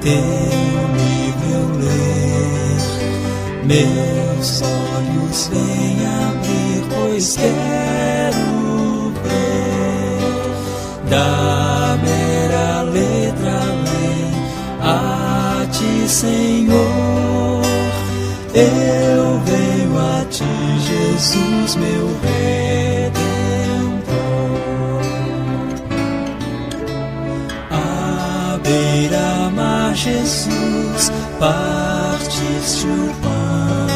teu livro eu ler, meus olhos vêm abrir, pois quero ver da mera letra além a ti, Senhor. Eu venho a ti, Jesus, meu Redentor. À beira-mar, Jesus, partiste o pão,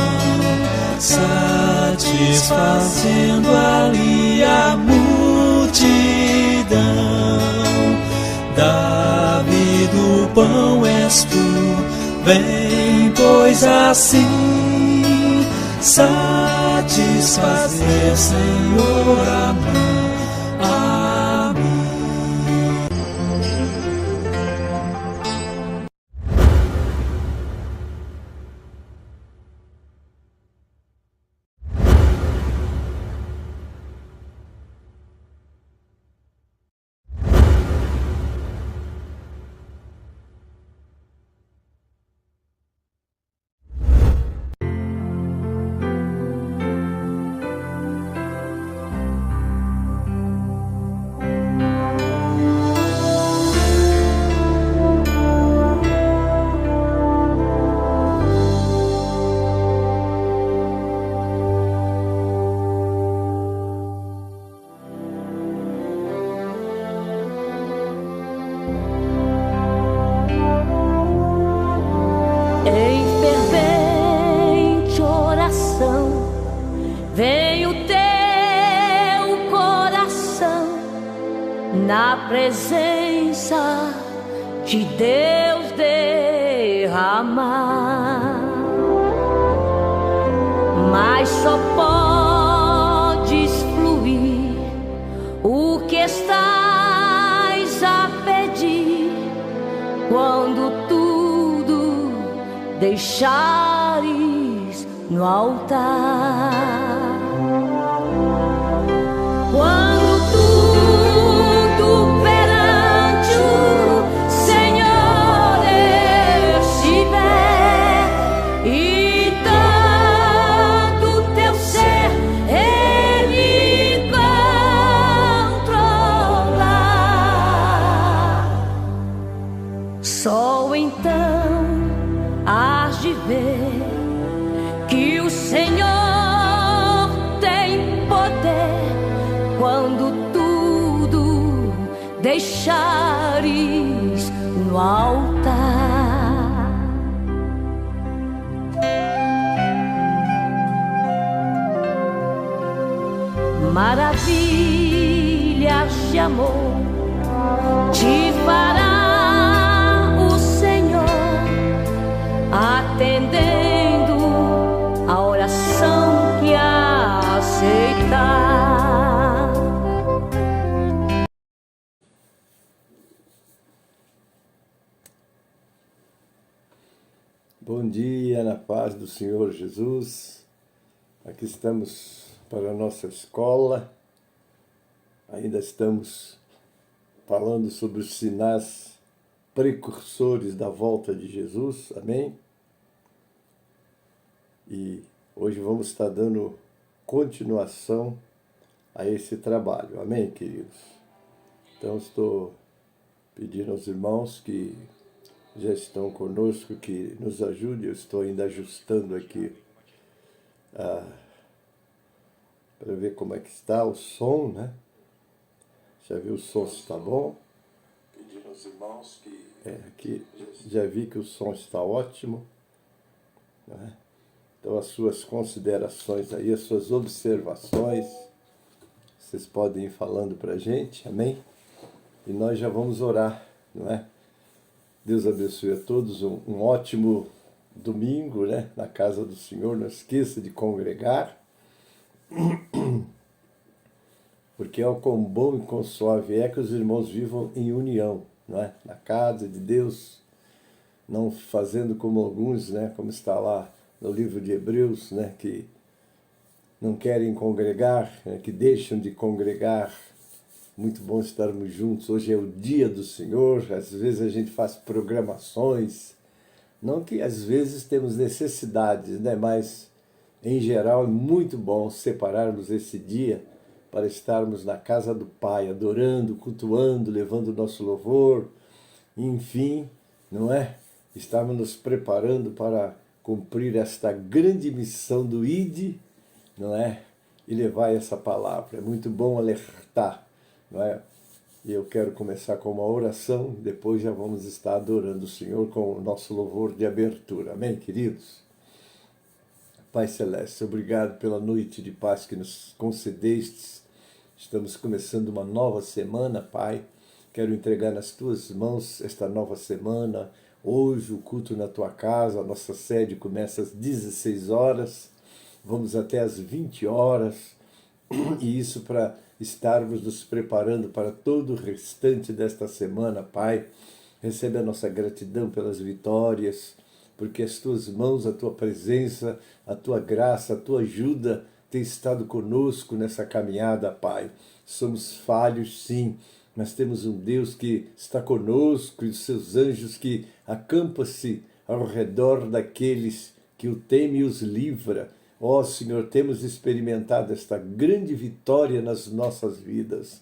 satisfazendo ali a multidão. Davi do pão és tu, vem, pois assim satisfazer, Senhor, a mim. Na presença de Deus derramar, mas só podes fluir o que estás a pedir quando tudo deixares no altar. Só então hás de ver que o Senhor tem poder quando tudo deixares no altar. Maravilhas de amor te fará atendendo a oração que aceitar. Bom dia, na paz do Senhor Jesus. Aqui estamos para a nossa escola. Ainda estamos falando sobre os sinais precursores da volta de Jesus, amém? E hoje vamos estar dando continuação a esse trabalho, amém, queridos? Então estou pedindo aos irmãos que já estão conosco, que nos ajudem. Eu estou ainda ajustando aqui para ver como é que está o som, né? Já viu o som se está bom? Pedindo aos irmãos que... aqui já vi que o som está ótimo, né? Então as suas considerações aí, as suas observações, vocês podem ir falando para a gente, amém? E nós já vamos orar, não é? Deus abençoe a todos, um ótimo domingo, né? Na casa do Senhor. Não esqueça de congregar, porque o quão bom e quão suave é que os irmãos vivam em união, não é? Na casa de Deus, não fazendo como alguns, né? Como está lá no livro de Hebreus, né? Que não querem congregar, né? Que deixam de congregar Muito bom estarmos juntos. Hoje é o dia do Senhor. Às vezes a gente faz programações. Não que às vezes temos necessidades, né? Mas em geral é muito bom separarmos esse dia para estarmos na casa do Pai, adorando, cultuando, levando o nosso louvor. Enfim, não é? Estamos nos preparando para cumprir esta grande missão do ID, não é? E levar essa palavra. É muito bom alertar, não é? E eu quero começar com uma oração, depois já vamos estar adorando o Senhor com o nosso louvor de abertura. Amém, queridos? Pai Celeste, obrigado pela noite de paz que nos concedestes. Estamos começando uma nova semana, Pai. Quero entregar nas Tuas mãos esta nova semana. Hoje o culto na Tua casa, a nossa sede começa às 16 horas. Vamos até às 20 horas. E isso para estarmos nos preparando para todo o restante desta semana, Pai. Recebe a nossa gratidão pelas vitórias, porque as Tuas mãos, a Tua presença, a Tua graça, a Tua ajuda tem estado conosco nessa caminhada, Pai. Somos falhos, sim, mas temos um Deus que está conosco e os seus anjos que acampam-se ao redor daqueles que o temem e os livra. Ó Senhor, temos experimentado esta grande vitória nas nossas vidas.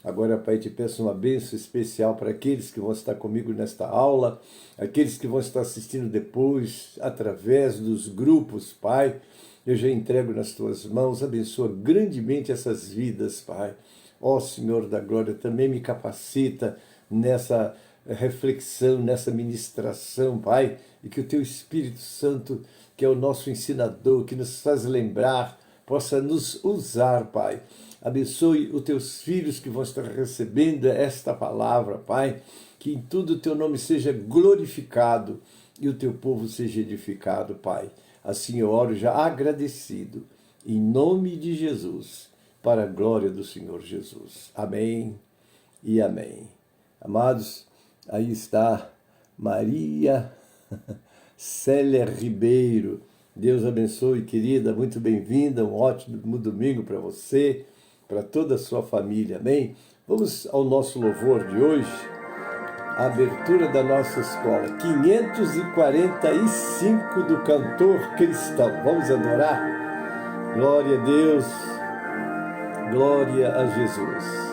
Agora, Pai, te peço uma bênção especial para aqueles que vão estar comigo nesta aula, aqueles que vão estar assistindo depois, através dos grupos, Pai. Eu já entrego nas Tuas mãos, abençoa grandemente essas vidas, Pai. Ó Senhor da glória, também me capacita nessa reflexão, nessa ministração, Pai, e que o Teu Espírito Santo, que é o nosso ensinador, que nos faz lembrar, possa nos usar, Pai. Abençoe os Teus filhos que vão estar recebendo esta palavra, Pai, que em tudo o Teu nome seja glorificado e o Teu povo seja edificado, Pai. Assim eu oro já agradecido, em nome de Jesus, para a glória do Senhor Jesus. Amém e amém. Amados, aí está Maria Célia Ribeiro. Deus abençoe, querida, muito bem-vinda, um ótimo domingo para você, para toda a sua família, amém? Vamos ao nosso louvor de hoje, a abertura da nossa escola, 545 do cantor cristão. Vamos adorar? Glória a Deus, glória a Jesus.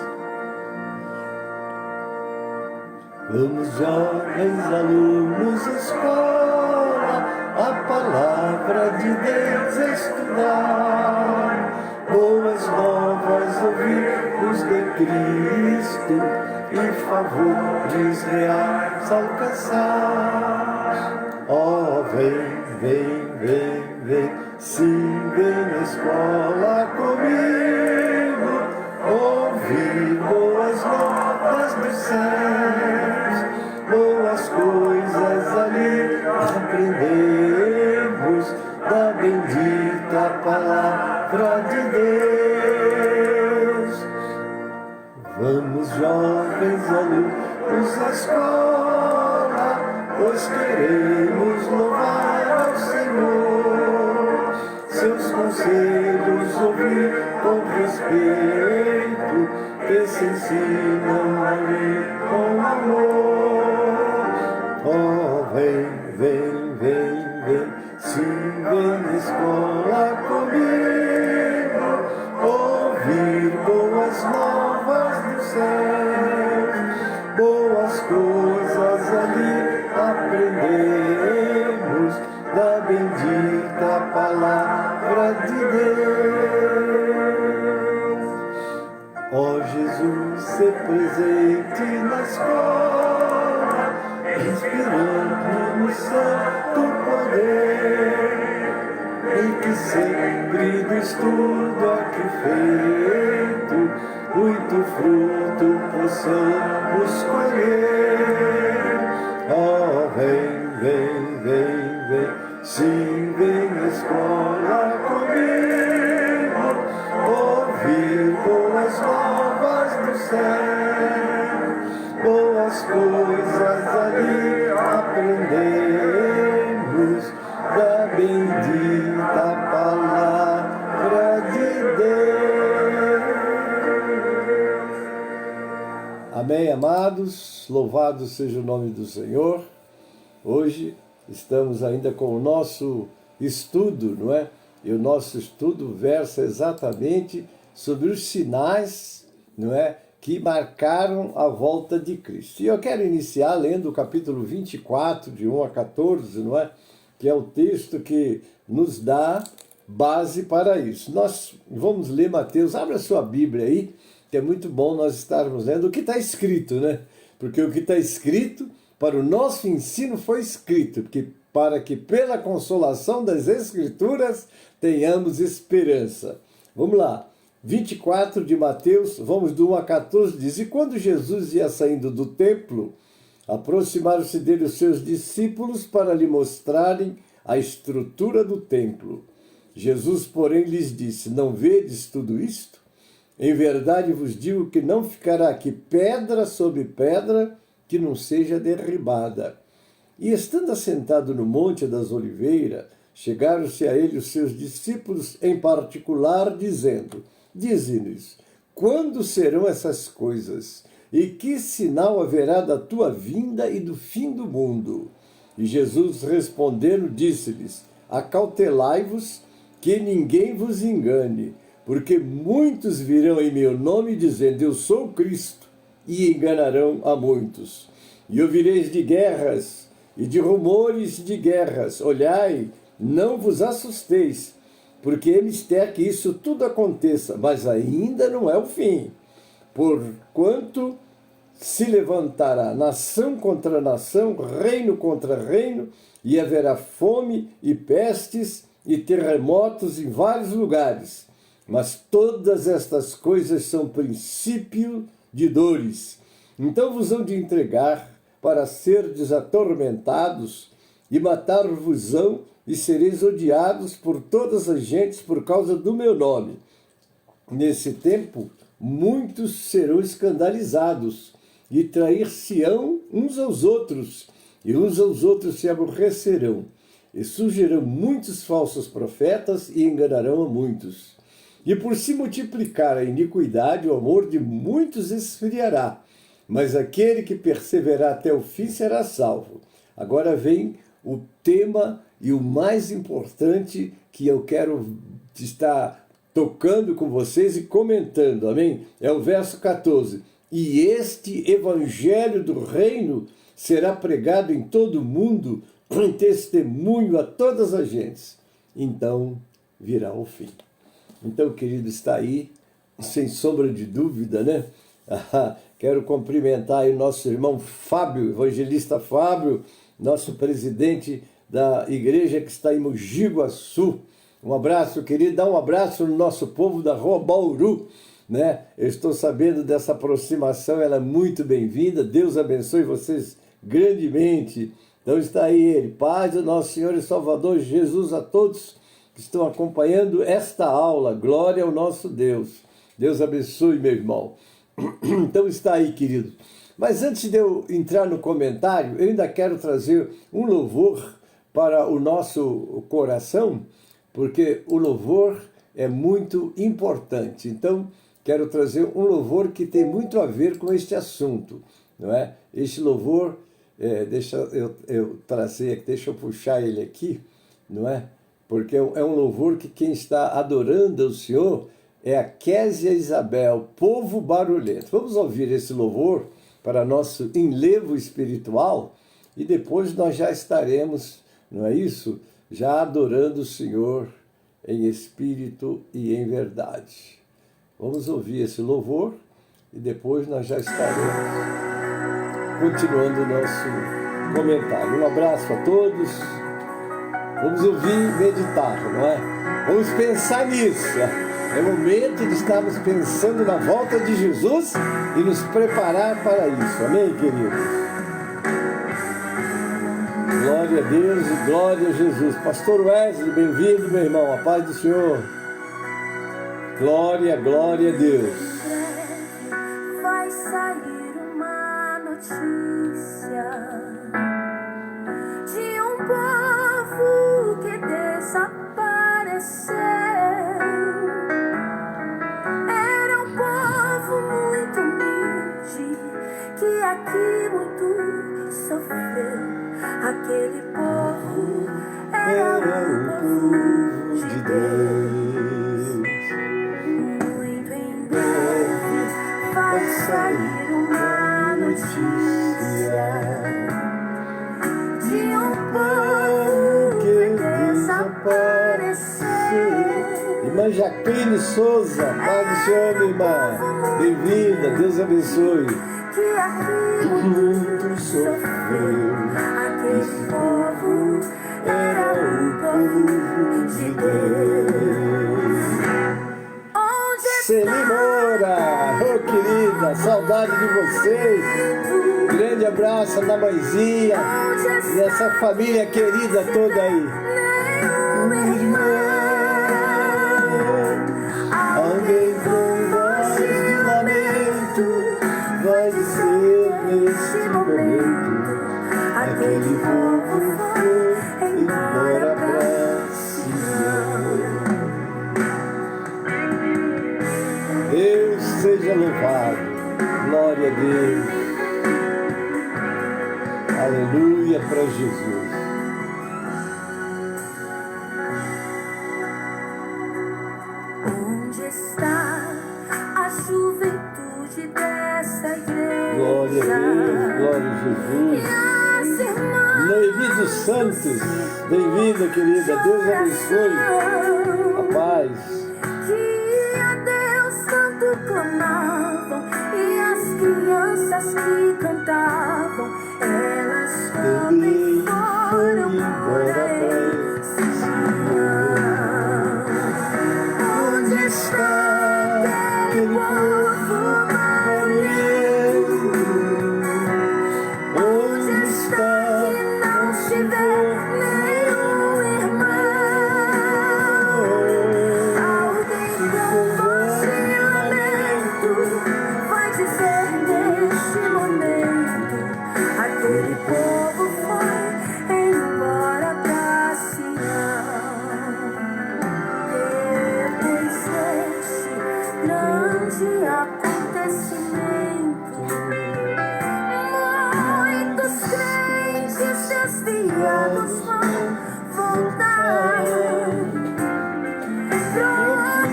Vamos, jovens alunos, escola, a palavra de Deus estudar, boas novas ouvirmos de Cristo e favores reais alcançar. Ó, vem, vem, vem, vem, sim, vem na escola comigo, ouvir boas novas dos céus, boas coisas ali aprendemos da bendita palavra de Deus. Vamos, jovens alunos, à escola, pois queremos louvar ao Senhor, seus conselhos ouvir com respeito, que se ensinam ali com amor. Oh, vem, vem, vem, vem, sim, vem na escola comigo, ouvir boas novas do céu, boas coisas ali aprendemos da bendita palavra de Deus. Ó Jesus, ser presente na escola, inspirando no santo poder, e que sempre do estudo aqui feito, muito fruto possamos colher. Ó, vem, vem, vem, vem, sim, vem na escola comigo, ouvir boas novas do céu, boas coisas ali aprendemos da bendita palavra de Deus. Amém, amados? Louvado seja o nome do Senhor. Hoje estamos ainda com o nosso estudo, não é? E o nosso estudo versa exatamente sobre os sinais, não é, que marcaram a volta de Cristo. E eu quero iniciar lendo o capítulo 24, de 1 a 14, não é? Que é o texto que nos dá base para isso. Nós vamos ler Mateus, abra sua Bíblia aí, que é muito bom nós estarmos lendo o que está escrito, né? Porque o que está escrito, para o nosso ensino foi escrito, para que pela consolação das Escrituras tenhamos esperança. Vamos lá, 24 de Mateus, vamos do 1 a 14, diz: E quando Jesus ia saindo do templo, aproximaram-se dele os seus discípulos para lhe mostrarem a estrutura do templo. Jesus, porém, lhes disse: Não vedes tudo isto? Em verdade vos digo que não ficará aqui pedra sobre pedra que não seja derribada. E estando assentado no Monte das Oliveiras, chegaram-se a ele os seus discípulos em particular, dizendo: Dize-nos, quando serão essas coisas? E que sinal haverá da tua vinda e do fim do mundo? E Jesus respondendo, disse-lhes: Acautelai-vos, que ninguém vos engane, porque muitos virão em meu nome dizendo: Eu sou o Cristo, e enganarão a muitos. E ouvireis de guerras e de rumores de guerras. Olhai, não vos assusteis, porque é mister que isso tudo aconteça, mas ainda não é o fim. Porquanto se levantará nação contra nação, reino contra reino, e haverá fome e pestes e terremotos em vários lugares. Mas todas estas coisas são princípio de dores. Então vos hão de entregar para serdes atormentados, e matar-vos-ão, e sereis odiados por todas as gentes por causa do meu nome. Nesse tempo, muitos serão escandalizados, e trair-se-ão uns aos outros, e uns aos outros se aborrecerão. E surgirão muitos falsos profetas, e enganarão a muitos. E por se multiplicar a iniquidade, o amor de muitos esfriará. Mas aquele que perseverar até o fim será salvo. Agora vem o tema e o mais importante que eu quero estar tocando com vocês e comentando, amém? É o verso 14. E este evangelho do reino será pregado em todo o mundo, em testemunho a todas as gentes. Então virá o fim. Então, querido, está aí, sem sombra de dúvida, né? Quero cumprimentar aí o nosso irmão Fábio, evangelista Fábio, nosso presidente da igreja que está em Mogi Guaçu. Um abraço, querido, dá um abraço no nosso povo da Rua Bauru, né? Eu estou sabendo dessa aproximação, ela é muito bem-vinda, Deus abençoe vocês grandemente. Então está aí ele, paz do nosso Senhor e Salvador Jesus a todos que estão acompanhando esta aula. Glória ao nosso Deus. Deus abençoe, meu irmão. Então está aí, querido. Mas antes de eu entrar no comentário, eu ainda quero trazer um louvor para o nosso coração, porque o louvor é muito importante. Então, quero trazer um louvor que tem muito a ver com este assunto, não é? Este louvor, deixa eu trazer aqui, deixa eu puxar ele aqui, não é? Porque é um louvor que quem está adorando ao Senhor é a Késia Isabel, povo barulhento. Vamos ouvir esse louvor para nosso enlevo espiritual e depois nós já estaremos, não é isso? Já adorando o Senhor em espírito e em verdade. Vamos ouvir esse louvor e depois nós já estaremos continuando o nosso comentário. Um abraço a todos. Vamos ouvir e meditar, não é? Vamos pensar nisso. É momento de estarmos pensando na volta de Jesus e nos preparar para isso. Amém, queridos? Glória a Deus e glória a Jesus. Pastor Wesley, bem-vindo, meu irmão. A paz do Senhor. Glória, glória a Deus. Vai sair uma notícia de um povo que desapareceu. Era um povo muito humilde aquele povo era o povo de Deus. Muito em breve vai sair uma notícia de um povo que desapareceu. Irmã Jaqueline Souza, Pai do Senhor, minha irmã. Bem-vinda, Deus abençoe. Que aqui muito sofreu. Aquele povo era o povo de Deus. Onde Celi Moura, ô querida, saudade de vocês. Grande abraço da mãezinha e essa família querida toda aí. Alguém com voz de lamento vai dizer neste momento: aquele povo foi embora pra Sião. Deus seja louvado, glória a Deus, aleluia para Jesus. Onde está a juventude dessa igreja? Glória a Deus, glória a Jesus. E as irmãs Noemi dos Santos, bem-vinda, querida, Deus abençoe, a paz. que a Deus tanto clamavam, e as crianças que cantavam, elas também foram embora. Onde está aquele povo barulhento? Onde está que não se vê nenhum irmão? Alguém com voz de lamento vai dizer neste momento: aquele povo foi embora pra Sião. Depois deste grande acontecimento, muitos crentes desviados vão voltar,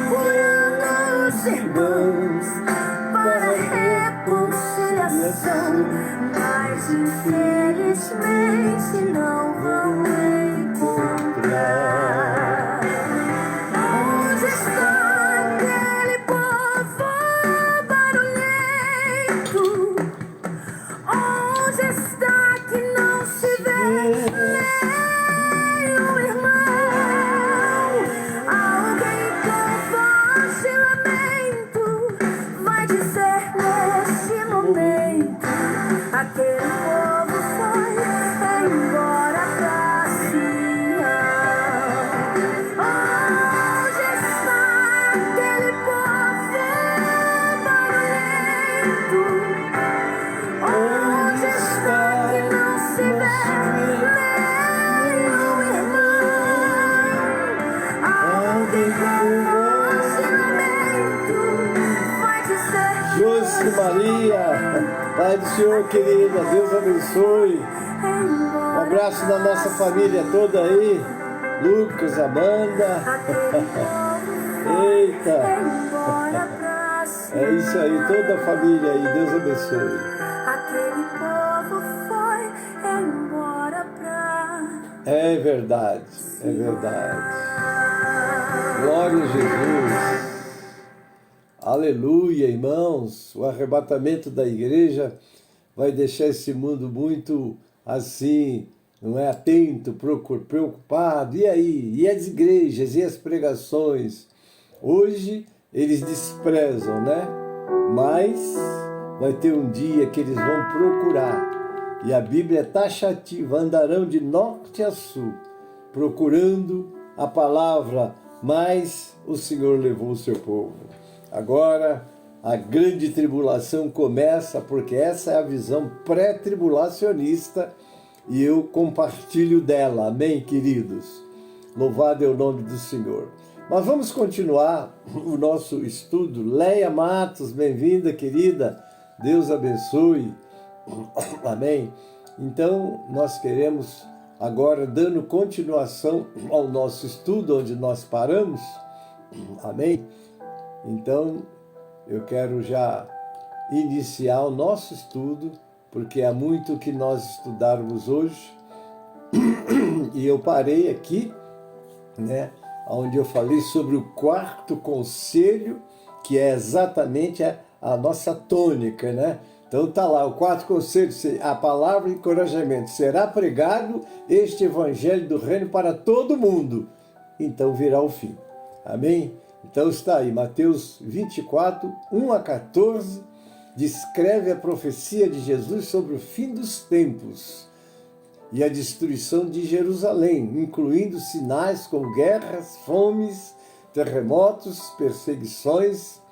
procurando os irmãos para reconciliação, mas infelizmente não vão encontrar. Onde está aquele povo barulhento? Onde está que não se vê nenhum irmão? Alguém com voz de lamento vai dizer neste momento: aquele povo foi embora pra Sião. Onde está aquele povo barulhento? Onde está que não se vê nenhum irmão? Alguém com voz de lamento vai dizer Josi Maria, Pai do Senhor, querida, Deus abençoe. Um abraço da nossa família toda aí, Lucas, Amanda. Eita, é isso aí, toda a família aí, Deus abençoe. aquele povo foi embora pra É verdade, é verdade. Glória a Jesus. Aleluia, irmãos. O arrebatamento da igreja vai deixar esse mundo muito assim, não é? Atento, preocupado. E aí? E as igrejas? E as pregações? Hoje eles desprezam, né? Mas vai ter um dia que eles vão procurar. E a Bíblia é taxativa: andarão de norte a sul, procurando a palavra, mas o Senhor levou o seu povo. Agora a grande tribulação começa, porque essa é a visão pré-tribulacionista e eu compartilho dela. Amém, queridos? Louvado é o nome do Senhor. Mas vamos continuar o nosso estudo. Leia Matos, bem-vinda, querida. Deus abençoe. Amém. Então, nós queremos agora dando continuação ao nosso estudo, onde nós paramos. Amém? Então, eu quero já iniciar o nosso estudo, porque há muito que nós estudarmos hoje. E eu parei aqui, né, onde eu falei sobre o quarto conselho, que é exatamente a nossa tônica, né? Então tá lá, o quarto conselho, a palavra de encorajamento: será pregado este evangelho do reino para todo mundo, então virá o fim. Amém? Então está aí, Mateus 24, 1 a 14, descreve a profecia de Jesus sobre o fim dos tempos e a destruição de Jerusalém, incluindo sinais como guerras, fomes, terremotos, perseguições.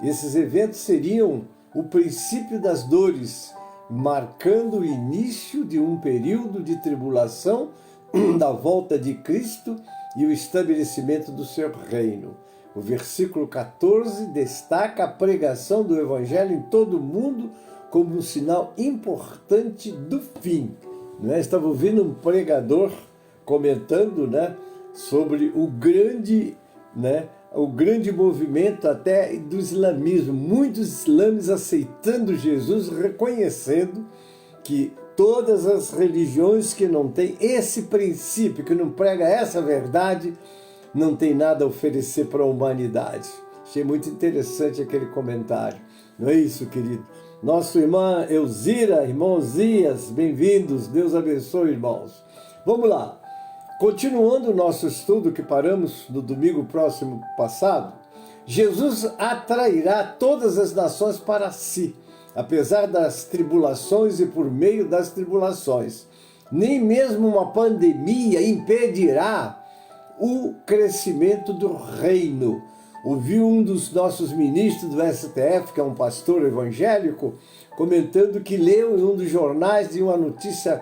Esses eventos seriam o princípio das dores, marcando o início de um período de tribulação, da volta de Cristo e o estabelecimento do seu reino. O versículo 14 destaca a pregação do Evangelho em todo o mundo como um sinal importante do fim. Estava ouvindo um pregador comentando, né, sobre o grande movimento até do islamismo. Muitos islâmicos aceitando Jesus, reconhecendo que todas as religiões que não têm esse princípio, que não prega essa verdade, não tem nada a oferecer para a humanidade. Achei muito interessante aquele comentário. Não é isso, querido? Nossa irmã Elzira, irmão Zias, bem-vindos. Deus abençoe, irmãos. Vamos lá. Continuando o nosso estudo que paramos no domingo próximo passado, Jesus atrairá todas as nações para si, apesar das tribulações e por meio das tribulações. Nem mesmo uma pandemia impedirá o crescimento do reino. Ouvi um dos nossos ministros do STF, que é um pastor evangélico, comentando que leu em um dos jornais de uma notícia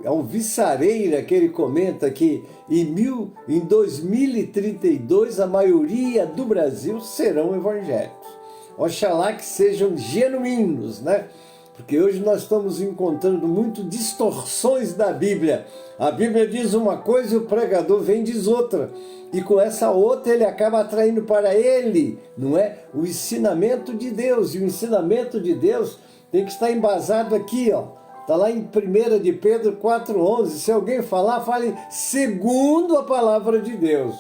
alvissareira, que ele comenta que em 2032 a maioria do Brasil serão evangélicos. Oxalá que sejam genuínos, né? Porque hoje nós estamos encontrando muito distorções da Bíblia. A Bíblia diz uma coisa e o pregador vem e diz outra. E com essa outra ele acaba atraindo para ele, não é? O ensinamento de Deus. E o ensinamento de Deus tem que estar embasado aqui, ó. Está lá em 1 de Pedro 4,11. Se alguém falar, fale segundo a palavra de Deus,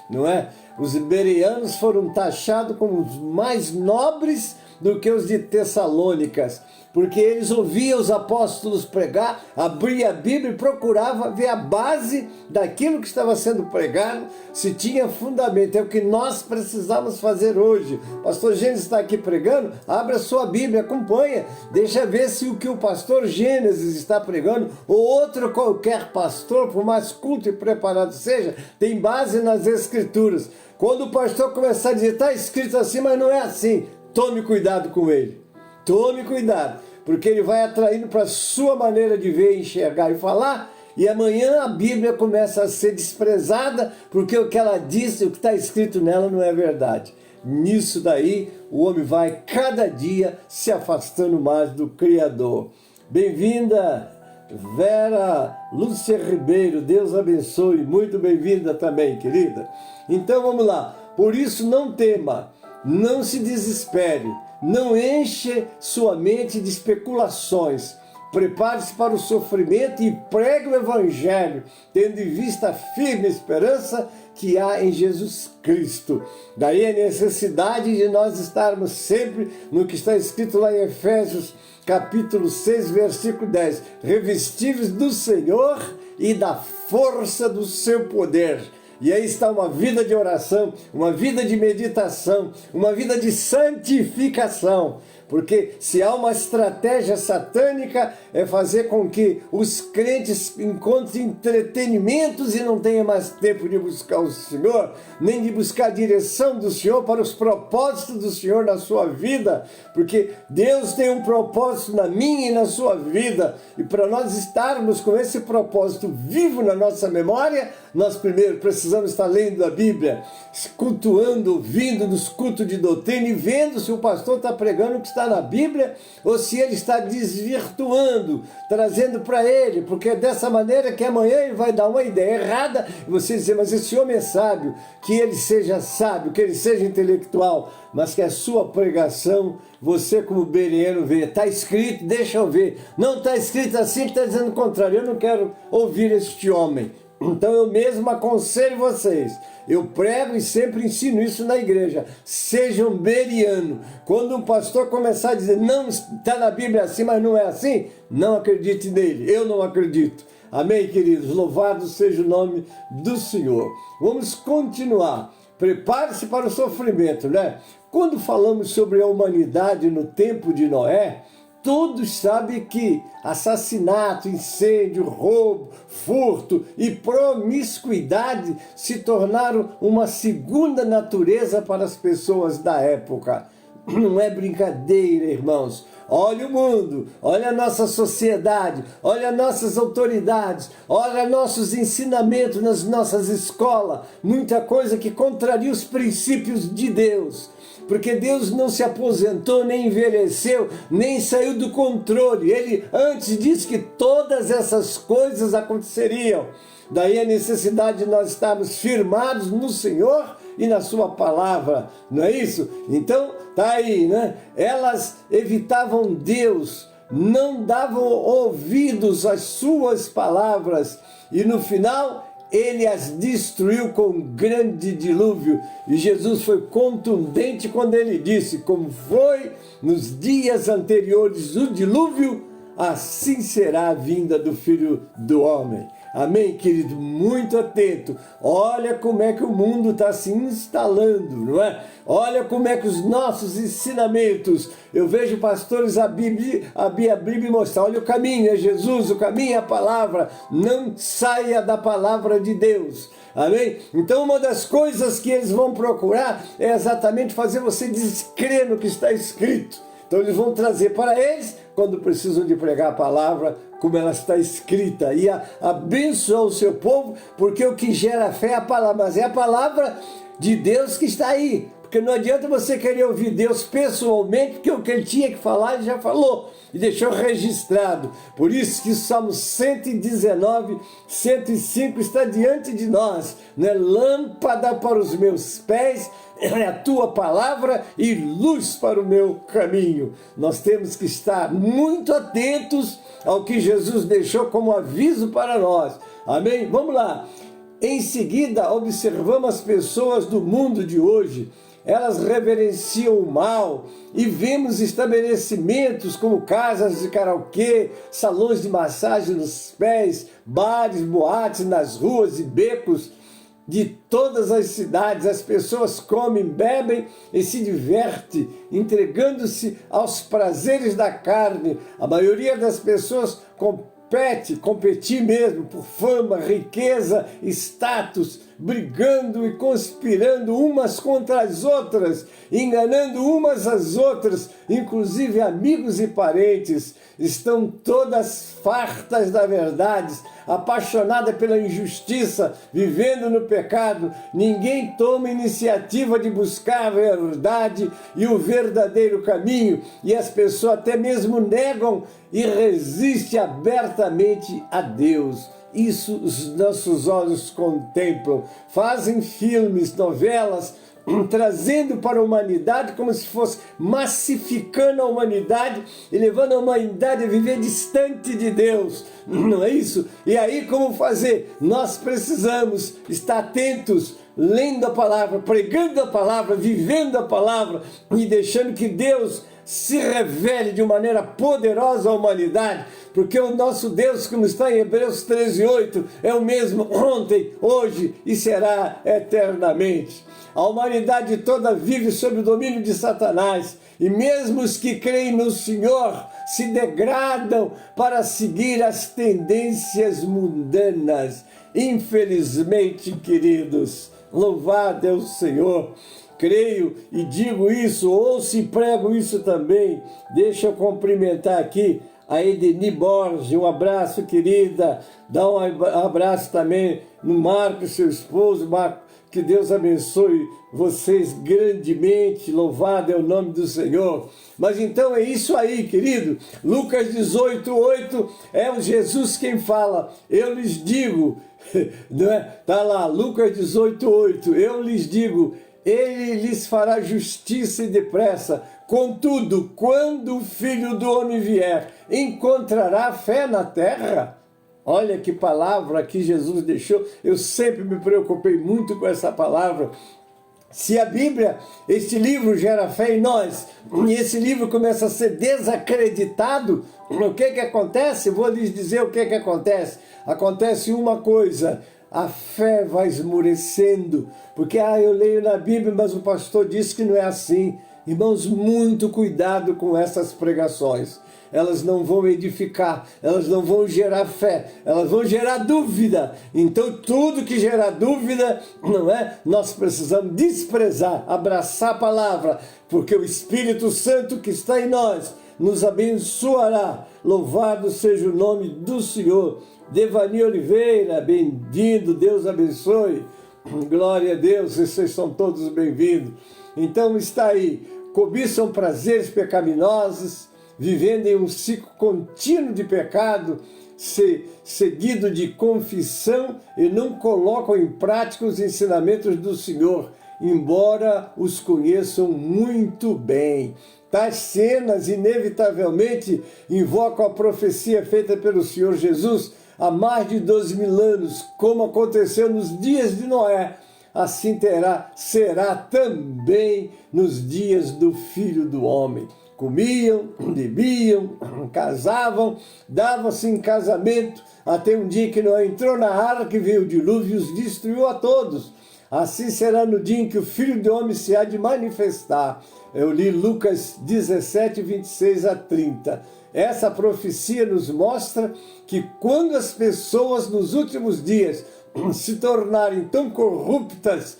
não é? Os bereanos foram taxados como os mais nobres do que os de Tessalônicas, porque eles ouviam os apóstolos pregar, abriam a Bíblia e procuravam ver a base daquilo que estava sendo pregado, se tinha fundamento. É o que nós precisamos fazer hoje. O pastor Gênesis está aqui pregando, abre a sua Bíblia, acompanha, deixa ver se o que o pastor Gênesis está pregando, ou outro qualquer pastor, por mais culto e preparado seja, tem base nas Escrituras. Quando o pastor começar a dizer, está escrito assim, mas não é assim, tome cuidado com ele. Tome cuidado, porque ele vai atraindo para a sua maneira de ver, enxergar e falar, e amanhã a Bíblia começa a ser desprezada, porque o que ela diz, o que está escrito nela não é verdade. Nisso daí, o homem vai cada dia se afastando mais do Criador. Bem-vinda, Vera Lúcia Ribeiro, Deus abençoe, muito bem-vinda também, querida. Então vamos lá, por isso não tema, não se desespere, não enche sua mente de especulações. Prepare-se para o sofrimento e pregue o Evangelho, tendo em vista a firme esperança que há em Jesus Cristo. Daí a necessidade de nós estarmos sempre no que está escrito lá em Efésios, capítulo 6, versículo 10. Revestíveis do Senhor e da força do seu poder. E aí está uma vida de oração, uma vida de meditação, uma vida de santificação. Porque se há uma estratégia satânica, é fazer com que os crentes encontrem entretenimentos e não tenham mais tempo de buscar o Senhor, nem de buscar a direção do Senhor para os propósitos do Senhor na sua vida. Porque Deus tem um propósito na minha e na sua vida. E para nós estarmos com esse propósito vivo na nossa memória, nós primeiro precisamos estar lendo a Bíblia, cultuando, ouvindo nos cultos de doutrina e vendo se o pastor está pregando o que está está na Bíblia ou se ele está desvirtuando, trazendo para ele, porque é dessa maneira que amanhã ele vai dar uma ideia errada e você dizer, mas esse homem é sábio, que ele seja sábio, que ele seja intelectual, mas que a sua pregação, você como bereano vê, está escrito, deixa eu ver, não está escrito assim, está dizendo o contrário, eu não quero ouvir este homem. Então eu mesmo aconselho vocês, eu prego e sempre ensino isso na igreja, sejam bereano. Quando um pastor começar a dizer, não está na Bíblia assim, mas não é assim, não acredite nele, eu não acredito. Amém, queridos? Louvado seja o nome do Senhor. Vamos continuar. Prepare-se para o sofrimento, né? Quando falamos sobre a humanidade no tempo de Noé, todos sabem que assassinato, incêndio, roubo, furto e promiscuidade se tornaram uma segunda natureza para as pessoas da época. Não é brincadeira, irmãos. Olha o mundo, olha a nossa sociedade, olha nossas autoridades, olha nossos ensinamentos nas nossas escolas. Muita coisa que contraria os princípios de Deus. Porque Deus não se aposentou, nem envelheceu, nem saiu do controle. Ele antes disse que todas essas coisas aconteceriam. Daí a necessidade de nós estarmos firmados no Senhor e na sua palavra, não é isso? Então, tá aí, né? Elas evitavam Deus, não davam ouvidos às suas palavras e no final ele as destruiu com um grande dilúvio. E Jesus foi contundente quando ele disse, como foi nos dias anteriores o dilúvio, assim será a vinda do Filho do Homem. Amém, querido? Muito atento. Olha como é que o mundo está se instalando, não é? Olha como é que os nossos ensinamentos, eu vejo pastores a Bíblia mostrar, olha o caminho é Jesus, o caminho é a palavra, não saia da palavra de Deus. Amém? Então uma das coisas que eles vão procurar é exatamente fazer você descrer no que está escrito. Então eles vão trazer para eles, quando precisam de pregar a palavra, como ela está escrita, e abençoar o seu povo, porque o que gera fé é a palavra, mas é a palavra de Deus que está aí. Porque não adianta você querer ouvir Deus pessoalmente, porque o que ele tinha que falar, ele já falou e deixou registrado. Por isso que o Salmo 119, 105 está diante de nós, né? Lâmpada para os meus pés é a tua palavra e luz para o meu caminho. Nós temos que estar muito atentos ao que Jesus deixou como aviso para nós. Amém? Vamos lá. Em seguida, observamos as pessoas do mundo de hoje. Elas reverenciam o mal e vemos estabelecimentos como casas de karaokê, salões de massagem nos pés, bares, boates nas ruas e becos de todas as cidades. As pessoas comem, bebem e se divertem, entregando-se aos prazeres da carne. A maioria das pessoas competir mesmo por fama, riqueza, status, brigando e conspirando umas contra as outras, enganando umas às outras, inclusive amigos e parentes. Estão todas fartas da verdade, apaixonadas pela injustiça, vivendo no pecado. Ninguém toma iniciativa de buscar a verdade e o verdadeiro caminho, e as pessoas até mesmo negam e resistem abertamente a Deus. Isso os nossos olhos contemplam. Fazem filmes, novelas, trazendo para a humanidade como se fosse massificando a humanidade e levando a humanidade a viver distante de Deus. Não é isso? E aí como fazer? Nós precisamos estar atentos, lendo a palavra, pregando a palavra, vivendo a palavra e deixando que Deus se revele de maneira poderosa à humanidade, porque o nosso Deus, como está em Hebreus 13:8, é o mesmo ontem, hoje e será eternamente. A humanidade toda vive sob o domínio de Satanás, e mesmo os que creem no Senhor se degradam para seguir as tendências mundanas. Infelizmente, queridos, louvado é o Senhor. Creio e digo isso, ouço e prego isso também. Deixa eu cumprimentar aqui a Edeni Borges, um abraço, querida. Dá um abraço também no Marco, seu esposo, Marco, Que Deus abençoe vocês grandemente, louvado é o nome do Senhor. Mas então é isso aí, querido. Lucas 18:8 é o Jesus quem fala. Eu lhes digo, não é? Tá lá, Lucas 18:8. Eu lhes digo, ele lhes fará justiça e depressa. Contudo, quando o Filho do Homem vier, encontrará fé na terra? Olha que palavra que Jesus deixou. Eu sempre me preocupei muito com essa palavra. Se a Bíblia, este livro gera fé em nós, e esse livro começa a ser desacreditado, o que acontece? Vou lhes dizer o que acontece. Acontece uma coisa: a fé vai esmorecendo, porque eu leio na Bíblia, mas o pastor disse que não é assim. Irmãos, muito cuidado com essas pregações. Elas não vão edificar, elas não vão gerar fé, elas vão gerar dúvida. Então tudo que gerar dúvida, não é? Nós precisamos desprezar, abraçar a palavra, porque o Espírito Santo que está em nós nos abençoará. Louvado seja o nome do Senhor. Devani Oliveira, bem-vindo, Deus abençoe. Glória a Deus, vocês são todos bem-vindos. Então está aí, cobiçam prazeres pecaminosos, vivendo em um ciclo contínuo de pecado, seguido de confissão, e não colocam em prática os ensinamentos do Senhor, embora os conheçam muito bem. Tais cenas, inevitavelmente, invocam a profecia feita pelo Senhor Jesus há mais de 12.000 anos, como aconteceu nos dias de Noé. Assim será também nos dias do Filho do Homem. Comiam, bebiam, casavam, davam-se em casamento, até um dia que Noé entrou na arca e veio o dilúvio e os destruiu a todos. Assim será no dia em que o Filho do Homem se há de manifestar. Eu li Lucas 17, 26 a 30. Essa profecia nos mostra que quando as pessoas nos últimos dias se tornarem tão corruptas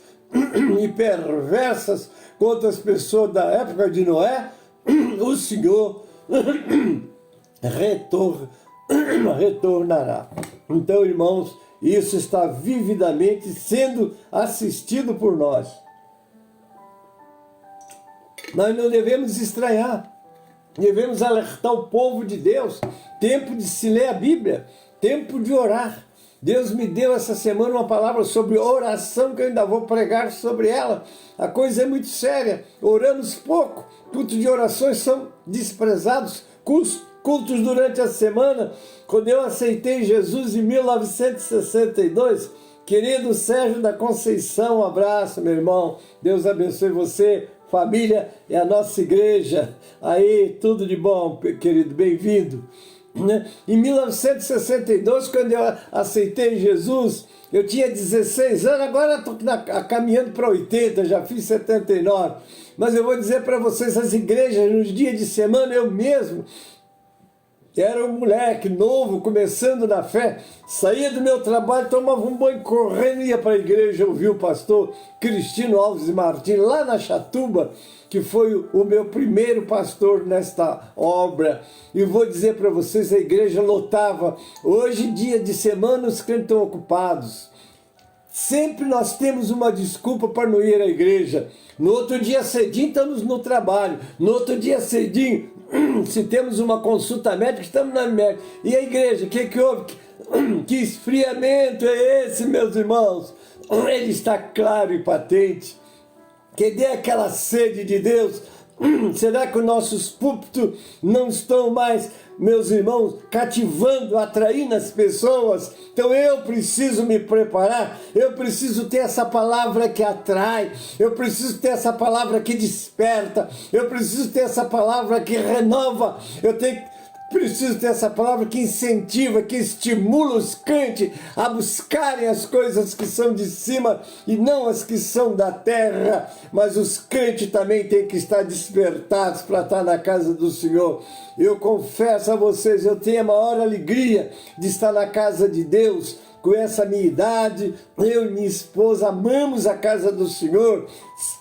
e perversas quanto as pessoas da época de Noé, o Senhor retornará. Então, irmãos, isso está vividamente sendo assistido por nós. Nós não devemos estranhar, devemos alertar o povo de Deus. Tempo de se ler a Bíblia, tempo de orar. Deus me deu essa semana uma palavra sobre oração, que eu ainda vou pregar sobre ela. A coisa é muito séria, oramos pouco, cultos de orações são desprezados, cultos durante a semana. Quando eu aceitei Jesus em 1962, querido Sérgio da Conceição, um abraço, meu irmão, Deus abençoe você, família, é a nossa igreja. Aí, tudo de bom, querido, bem-vindo. Em 1962, quando eu aceitei Jesus, eu tinha 16 anos, agora estou caminhando para 80, já fiz 79. Mas eu vou dizer para vocês, as igrejas, nos dias de semana, eu mesmo era um moleque novo, começando na fé, saía do meu trabalho, tomava um banho correndo, ia para a igreja, ouvir o pastor Cristino Alves Martins, lá na Chatuba, que foi o meu primeiro pastor nesta obra. E vou dizer para vocês, a igreja lotava. Hoje, dia de semana, os crentes estão ocupados. Sempre nós temos uma desculpa para não ir à igreja. No outro dia cedinho, estamos no trabalho. No outro dia cedinho, se temos uma consulta médica, estamos na médica. E a igreja, o que houve? Que esfriamento é esse, meus irmãos? Ele está claro e patente. Cadê aquela sede de Deus? Será que os nossos púlpitos não estão mais, meus irmãos, cativando, atraindo as pessoas? Então eu preciso me preparar, eu preciso ter essa palavra que atrai, eu preciso ter essa palavra que desperta, eu preciso ter essa palavra que renova, preciso ter essa palavra que incentiva, que estimula os crentes a buscarem as coisas que são de cima e não as que são da terra. Mas os crentes também têm que estar despertados para estar na casa do Senhor. Eu confesso a vocês, eu tenho a maior alegria de estar na casa de Deus. Com essa minha idade, eu e minha esposa amamos a casa do Senhor.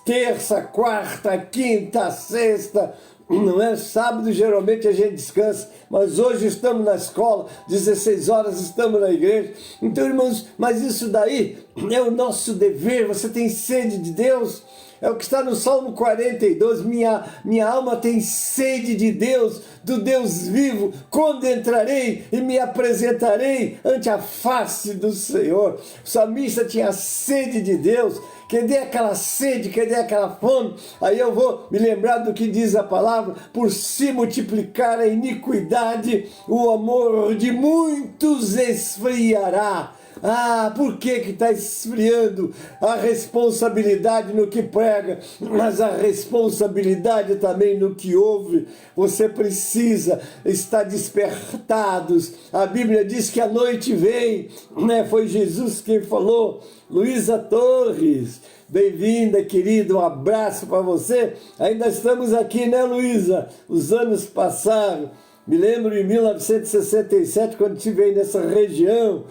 Terça, quarta, quinta, sexta, não é? Sábado geralmente a gente descansa, mas hoje estamos na escola, 16 horas estamos na igreja. Então, irmãos, mas isso daí é o nosso dever. Você tem sede de Deus? É o que está no Salmo 42, minha alma tem sede de Deus, do Deus vivo. Quando entrarei e me apresentarei ante a face do Senhor. O salmista tinha sede de Deus. Cadê aquela sede, cadê aquela fome? Aí eu vou me lembrar do que diz a palavra: por se multiplicar a iniquidade, o amor de muitos esfriará. Ah, por que está esfriando? A responsabilidade no que prega, mas a responsabilidade também no que ouve. Você precisa estar despertados. A Bíblia diz que a noite vem, né? Foi Jesus quem falou. Luísa Torres, bem-vinda, querida, um abraço para você. Ainda estamos aqui, né, Luísa? Os anos passaram. Me lembro em 1967, quando estive aí nessa região.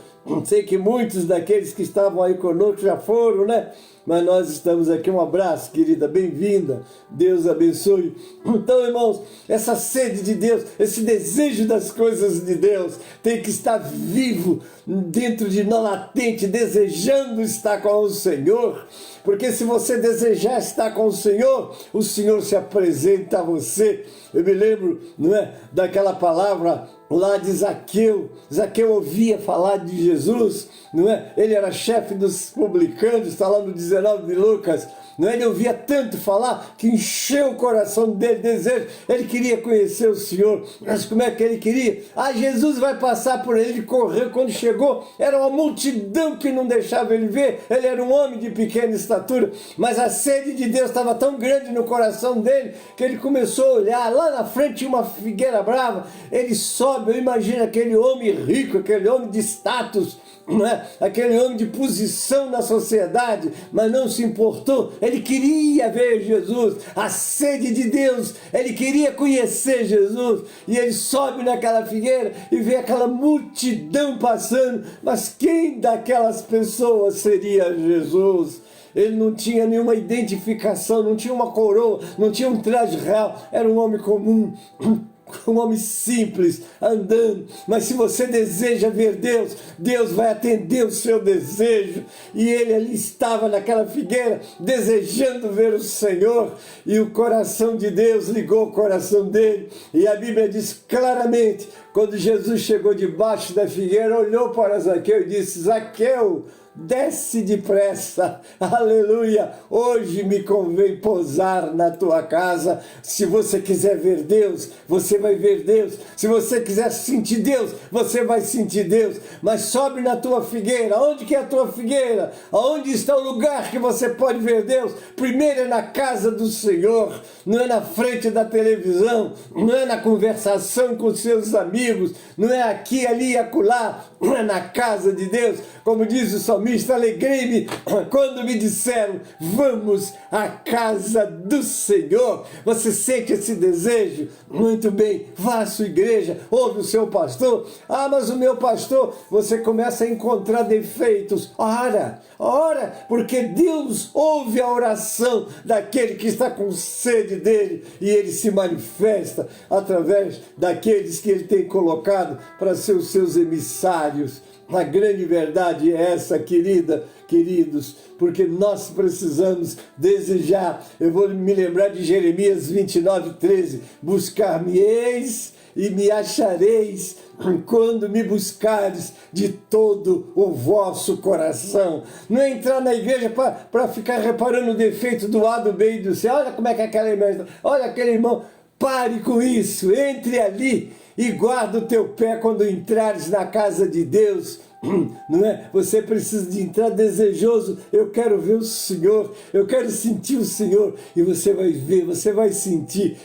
Sei que muitos daqueles que estavam aí conosco já foram, né? Mas nós estamos aqui. Um abraço, querida, bem-vinda. Deus abençoe. Então, irmãos, essa sede de Deus, esse desejo das coisas de Deus tem que estar vivo dentro de nós, latente, desejando estar com o Senhor. Porque se você desejar estar com o Senhor se apresenta a você. Eu me lembro, não é, daquela palavra lá de Zaqueu. Zaqueu ouvia falar de Jesus, não é? Ele era chefe dos publicanos, está lá no 19 de Lucas. Não é? Ele ouvia tanto falar que encheu o coração dele desejo. Ele queria conhecer o Senhor. Mas como é que ele queria? Jesus vai passar por ele. Ele correu. Quando chegou, era uma multidão que não deixava ele ver. Ele era um homem de pequena estatura, mas a sede de Deus estava tão grande no coração dele que ele começou a olhar. Lá na frente tinha uma figueira brava. Ele sobe. Eu imagino aquele homem rico, aquele homem de status, não é? Aquele homem de posição na sociedade, mas não se importou. Ele queria ver Jesus, a sede de Deus. Ele queria conhecer Jesus. E ele sobe naquela figueira e vê aquela multidão passando. Mas quem daquelas pessoas seria Jesus? Ele não tinha nenhuma identificação, não tinha uma coroa, não tinha um traje real. Era um homem comum, um homem simples, andando. Mas se você deseja ver Deus, Deus vai atender o seu desejo. E ele ali estava naquela figueira, desejando ver o Senhor. E o coração de Deus ligou o coração dele. E a Bíblia diz claramente, quando Jesus chegou debaixo da figueira, olhou para Zaqueu e disse: Zaqueu, desce depressa, aleluia, hoje me convém pousar na tua casa. Se você quiser ver Deus, você vai ver Deus. Se você quiser sentir Deus, você vai sentir Deus. Mas sobe na tua figueira. Onde que é a tua figueira? Aonde está o lugar que você pode ver Deus? Primeiro é na casa do Senhor, não é na frente da televisão, não é na conversação com seus amigos, não é aqui, ali e acolá, não é na casa de Deus. Como diz o salmista, alegrei-me quando me disseram, vamos à casa do Senhor. Você sente esse desejo? Muito bem, vá à sua igreja, ouve o seu pastor. Ah, mas o meu pastor, você começa a encontrar defeitos. Ora, porque Deus ouve a oração daquele que está com sede dele, e ele se manifesta através daqueles que ele tem colocado para ser os seus emissários. A grande verdade é essa, queridos, porque nós precisamos desejar. Eu vou me lembrar de Jeremias 29:13, buscar-me-eis e me achareis quando me buscares de todo o vosso coração. Não é entrar na igreja para ficar reparando o defeito do A, do B e do C. Olha como é que aquela irmã, olha aquele irmão. Pare com isso, entre ali e guarda o teu pé quando entrares na casa de Deus. Não é? Você precisa de entrar desejoso. Eu quero ver o Senhor, eu quero sentir o Senhor. E você vai ver, você vai sentir.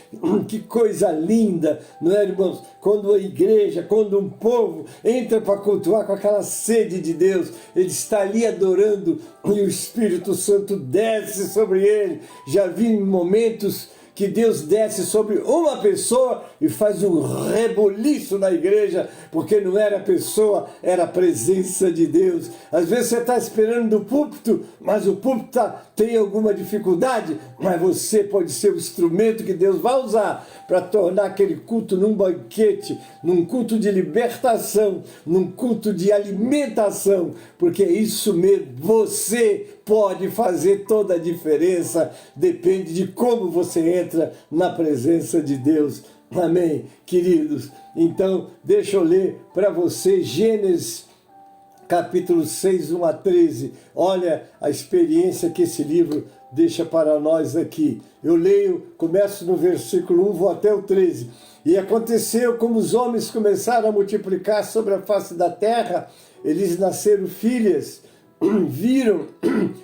Que coisa linda, não é, irmãos? Quando a igreja, quando um povo entra para cultuar com aquela sede de Deus, ele está ali adorando e o Espírito Santo desce sobre ele. Já vi momentos que Deus desce sobre uma pessoa e faz um reboliço na igreja, porque não era a pessoa, era a presença de Deus. Às vezes você está esperando do púlpito, mas o púlpito tem alguma dificuldade, mas você pode ser o instrumento que Deus vai usar para tornar aquele culto num banquete, num culto de libertação, num culto de alimentação, porque é isso mesmo, você pode fazer toda a diferença, depende de como você entra na presença de Deus. Amém, queridos? Então, deixa eu ler para você Gênesis capítulo 6, 1 a 13. Olha a experiência que esse livro deixa para nós aqui. Eu leio, começo no versículo 1, vou até o 13. E aconteceu como os homens começaram a multiplicar sobre a face da terra, eles nasceram filhas, viram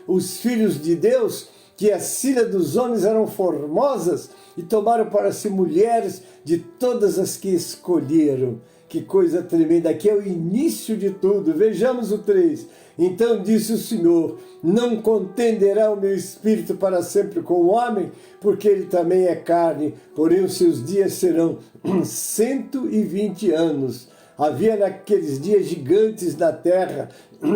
os filhos de Deus, que as filhas dos homens eram formosas, e tomaram para si mulheres de todas as que escolheram. Que coisa tremenda, aqui é o início de tudo. Vejamos o 3. Então disse o Senhor, não contenderá o meu espírito para sempre com o homem, porque ele também é carne, porém os seus dias serão 120 anos. Havia naqueles dias gigantes na terra,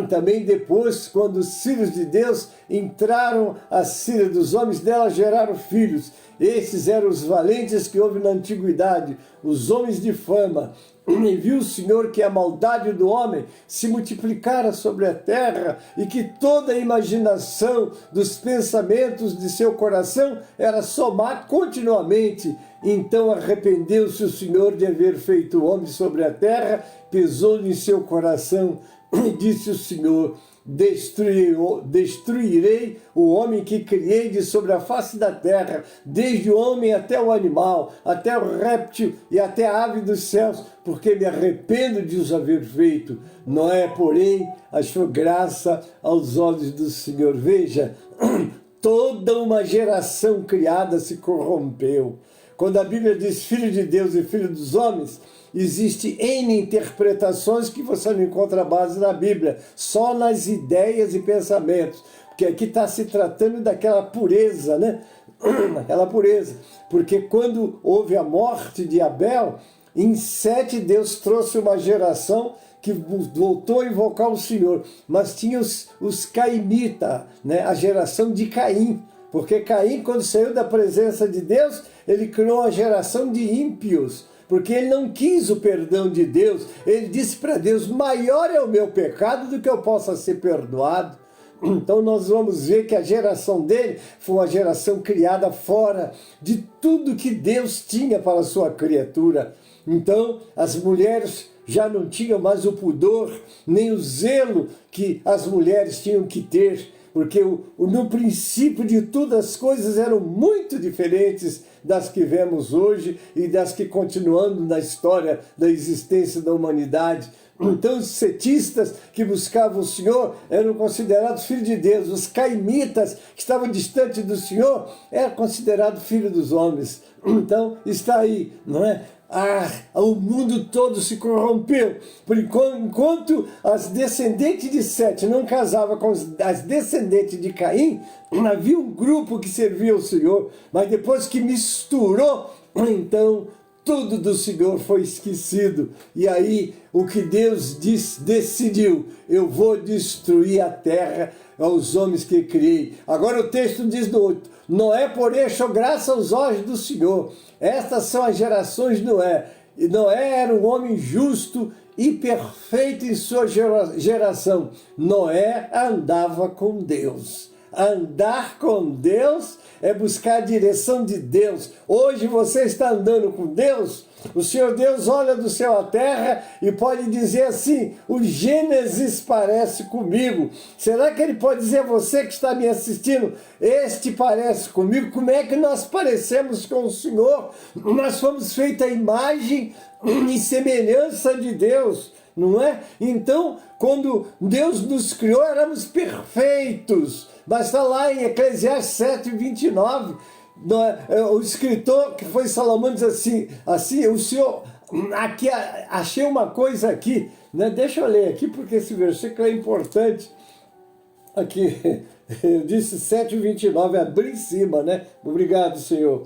também depois, quando os filhos de Deus entraram, as filhas dos homens dela geraram filhos. Esses eram os valentes que houve na antiguidade, os homens de fama. E viu o Senhor que a maldade do homem se multiplicara sobre a terra e que toda a imaginação dos pensamentos de seu coração era somar continuamente. Então arrependeu-se o Senhor de haver feito o homem sobre a terra, pesou-lhe em seu coração e disse o Senhor, destruirei o homem que criei de sobre a face da terra, desde o homem até o animal, até o réptil e até a ave dos céus, porque me arrependo de os haver feito. Noé, porém, achou graça aos olhos do Senhor. Veja, toda uma geração criada se corrompeu. Quando a Bíblia diz filho de Deus e filho dos homens, existe N interpretações que você não encontra base na Bíblia, só nas ideias e pensamentos, porque aqui está se tratando daquela pureza, né? Aquela pureza, porque quando houve a morte de Abel, em Sete Deus trouxe uma geração que voltou a invocar o Senhor, mas tinha os cainitas, né? A geração de Caim, porque Caim, quando saiu da presença de Deus, ele criou uma geração de ímpios, porque ele não quis o perdão de Deus. Ele disse para Deus, maior é o meu pecado do que eu possa ser perdoado. Então nós vamos ver que a geração dele foi uma geração criada fora de tudo que Deus tinha para a sua criatura. Então as mulheres já não tinham mais o pudor, nem o zelo que as mulheres tinham que ter, porque no princípio de tudo as coisas eram muito diferentes das que vemos hoje e das que continuando na história da existência da humanidade. Então os setistas que buscavam o Senhor eram considerados filhos de Deus. Os caimitas que estavam distantes do Senhor eram considerados filhos dos homens. Então está aí, não é? O mundo todo se corrompeu. Enquanto as descendentes de Sete não casavam com as descendentes de Caim, havia um grupo que servia ao Senhor, mas depois que misturou, então tudo do Senhor foi esquecido. E aí o que Deus decidiu, eu vou destruir a terra aos homens que criei. Agora o texto diz do outro, Noé, porém, achou graça aos olhos do Senhor. Estas são as gerações de Noé. E Noé era um homem justo e perfeito em sua geração. Noé andava com Deus. Andar com Deus é buscar a direção de Deus. Hoje você está andando com Deus, o Senhor Deus olha do céu à terra e pode dizer assim, o Gênesis parece comigo. Será que ele pode dizer a você que está me assistindo, este parece comigo? Como é que nós parecemos com o Senhor? Nós fomos feitos à imagem e semelhança de Deus, não é? Então, quando Deus nos criou, éramos perfeitos. Mas está lá em Eclesiastes 7, 29, o escritor, que foi Salomão, diz assim, o Senhor, aqui, achei uma coisa aqui, né? Deixa eu ler aqui, porque esse versículo é importante. Aqui, eu disse 7, 29, abri em cima, né? Obrigado, Senhor.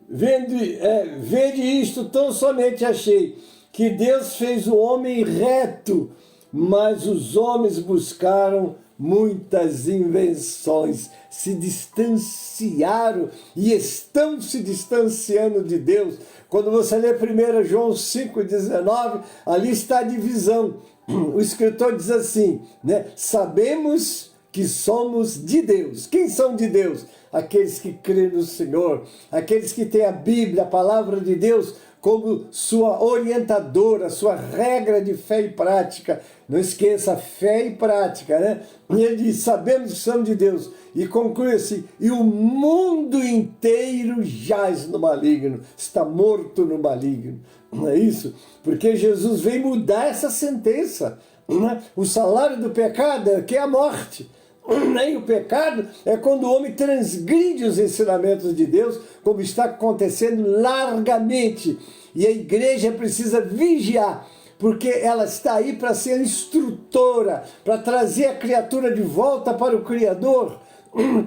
Vede isto, tão somente achei, que Deus fez o homem reto, mas os homens buscaram muitas invenções, se distanciaram e estão se distanciando de Deus. Quando você lê 1 João 5,19, ali está a divisão. O escritor diz assim, né? Sabemos que somos de Deus. Quem são de Deus? Aqueles que creem no Senhor, aqueles que têm a Bíblia, a palavra de Deus, como sua orientadora, sua regra de fé e prática. Não esqueça, fé e prática, né? E ele diz, sabemos que somos de Deus. E conclui assim, e o mundo inteiro jaz no maligno, está morto no maligno. Não é isso? Porque Jesus veio mudar essa sentença. Né? O salário do pecado é que é a morte. E o pecado é quando o homem transgride os ensinamentos de Deus, como está acontecendo largamente. E a igreja precisa vigiar, porque ela está aí para ser instrutora, para trazer a criatura de volta para o Criador.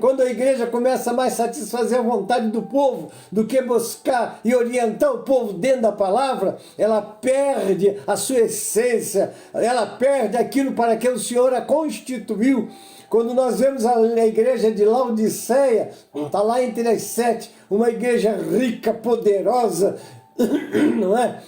Quando a igreja começa a mais satisfazer a vontade do povo do que buscar e orientar o povo dentro da palavra, ela perde a sua essência, ela perde aquilo para que o Senhor a constituiu. Quando nós vemos a igreja de Laodiceia, está lá entre as 7, uma igreja rica, poderosa, não é?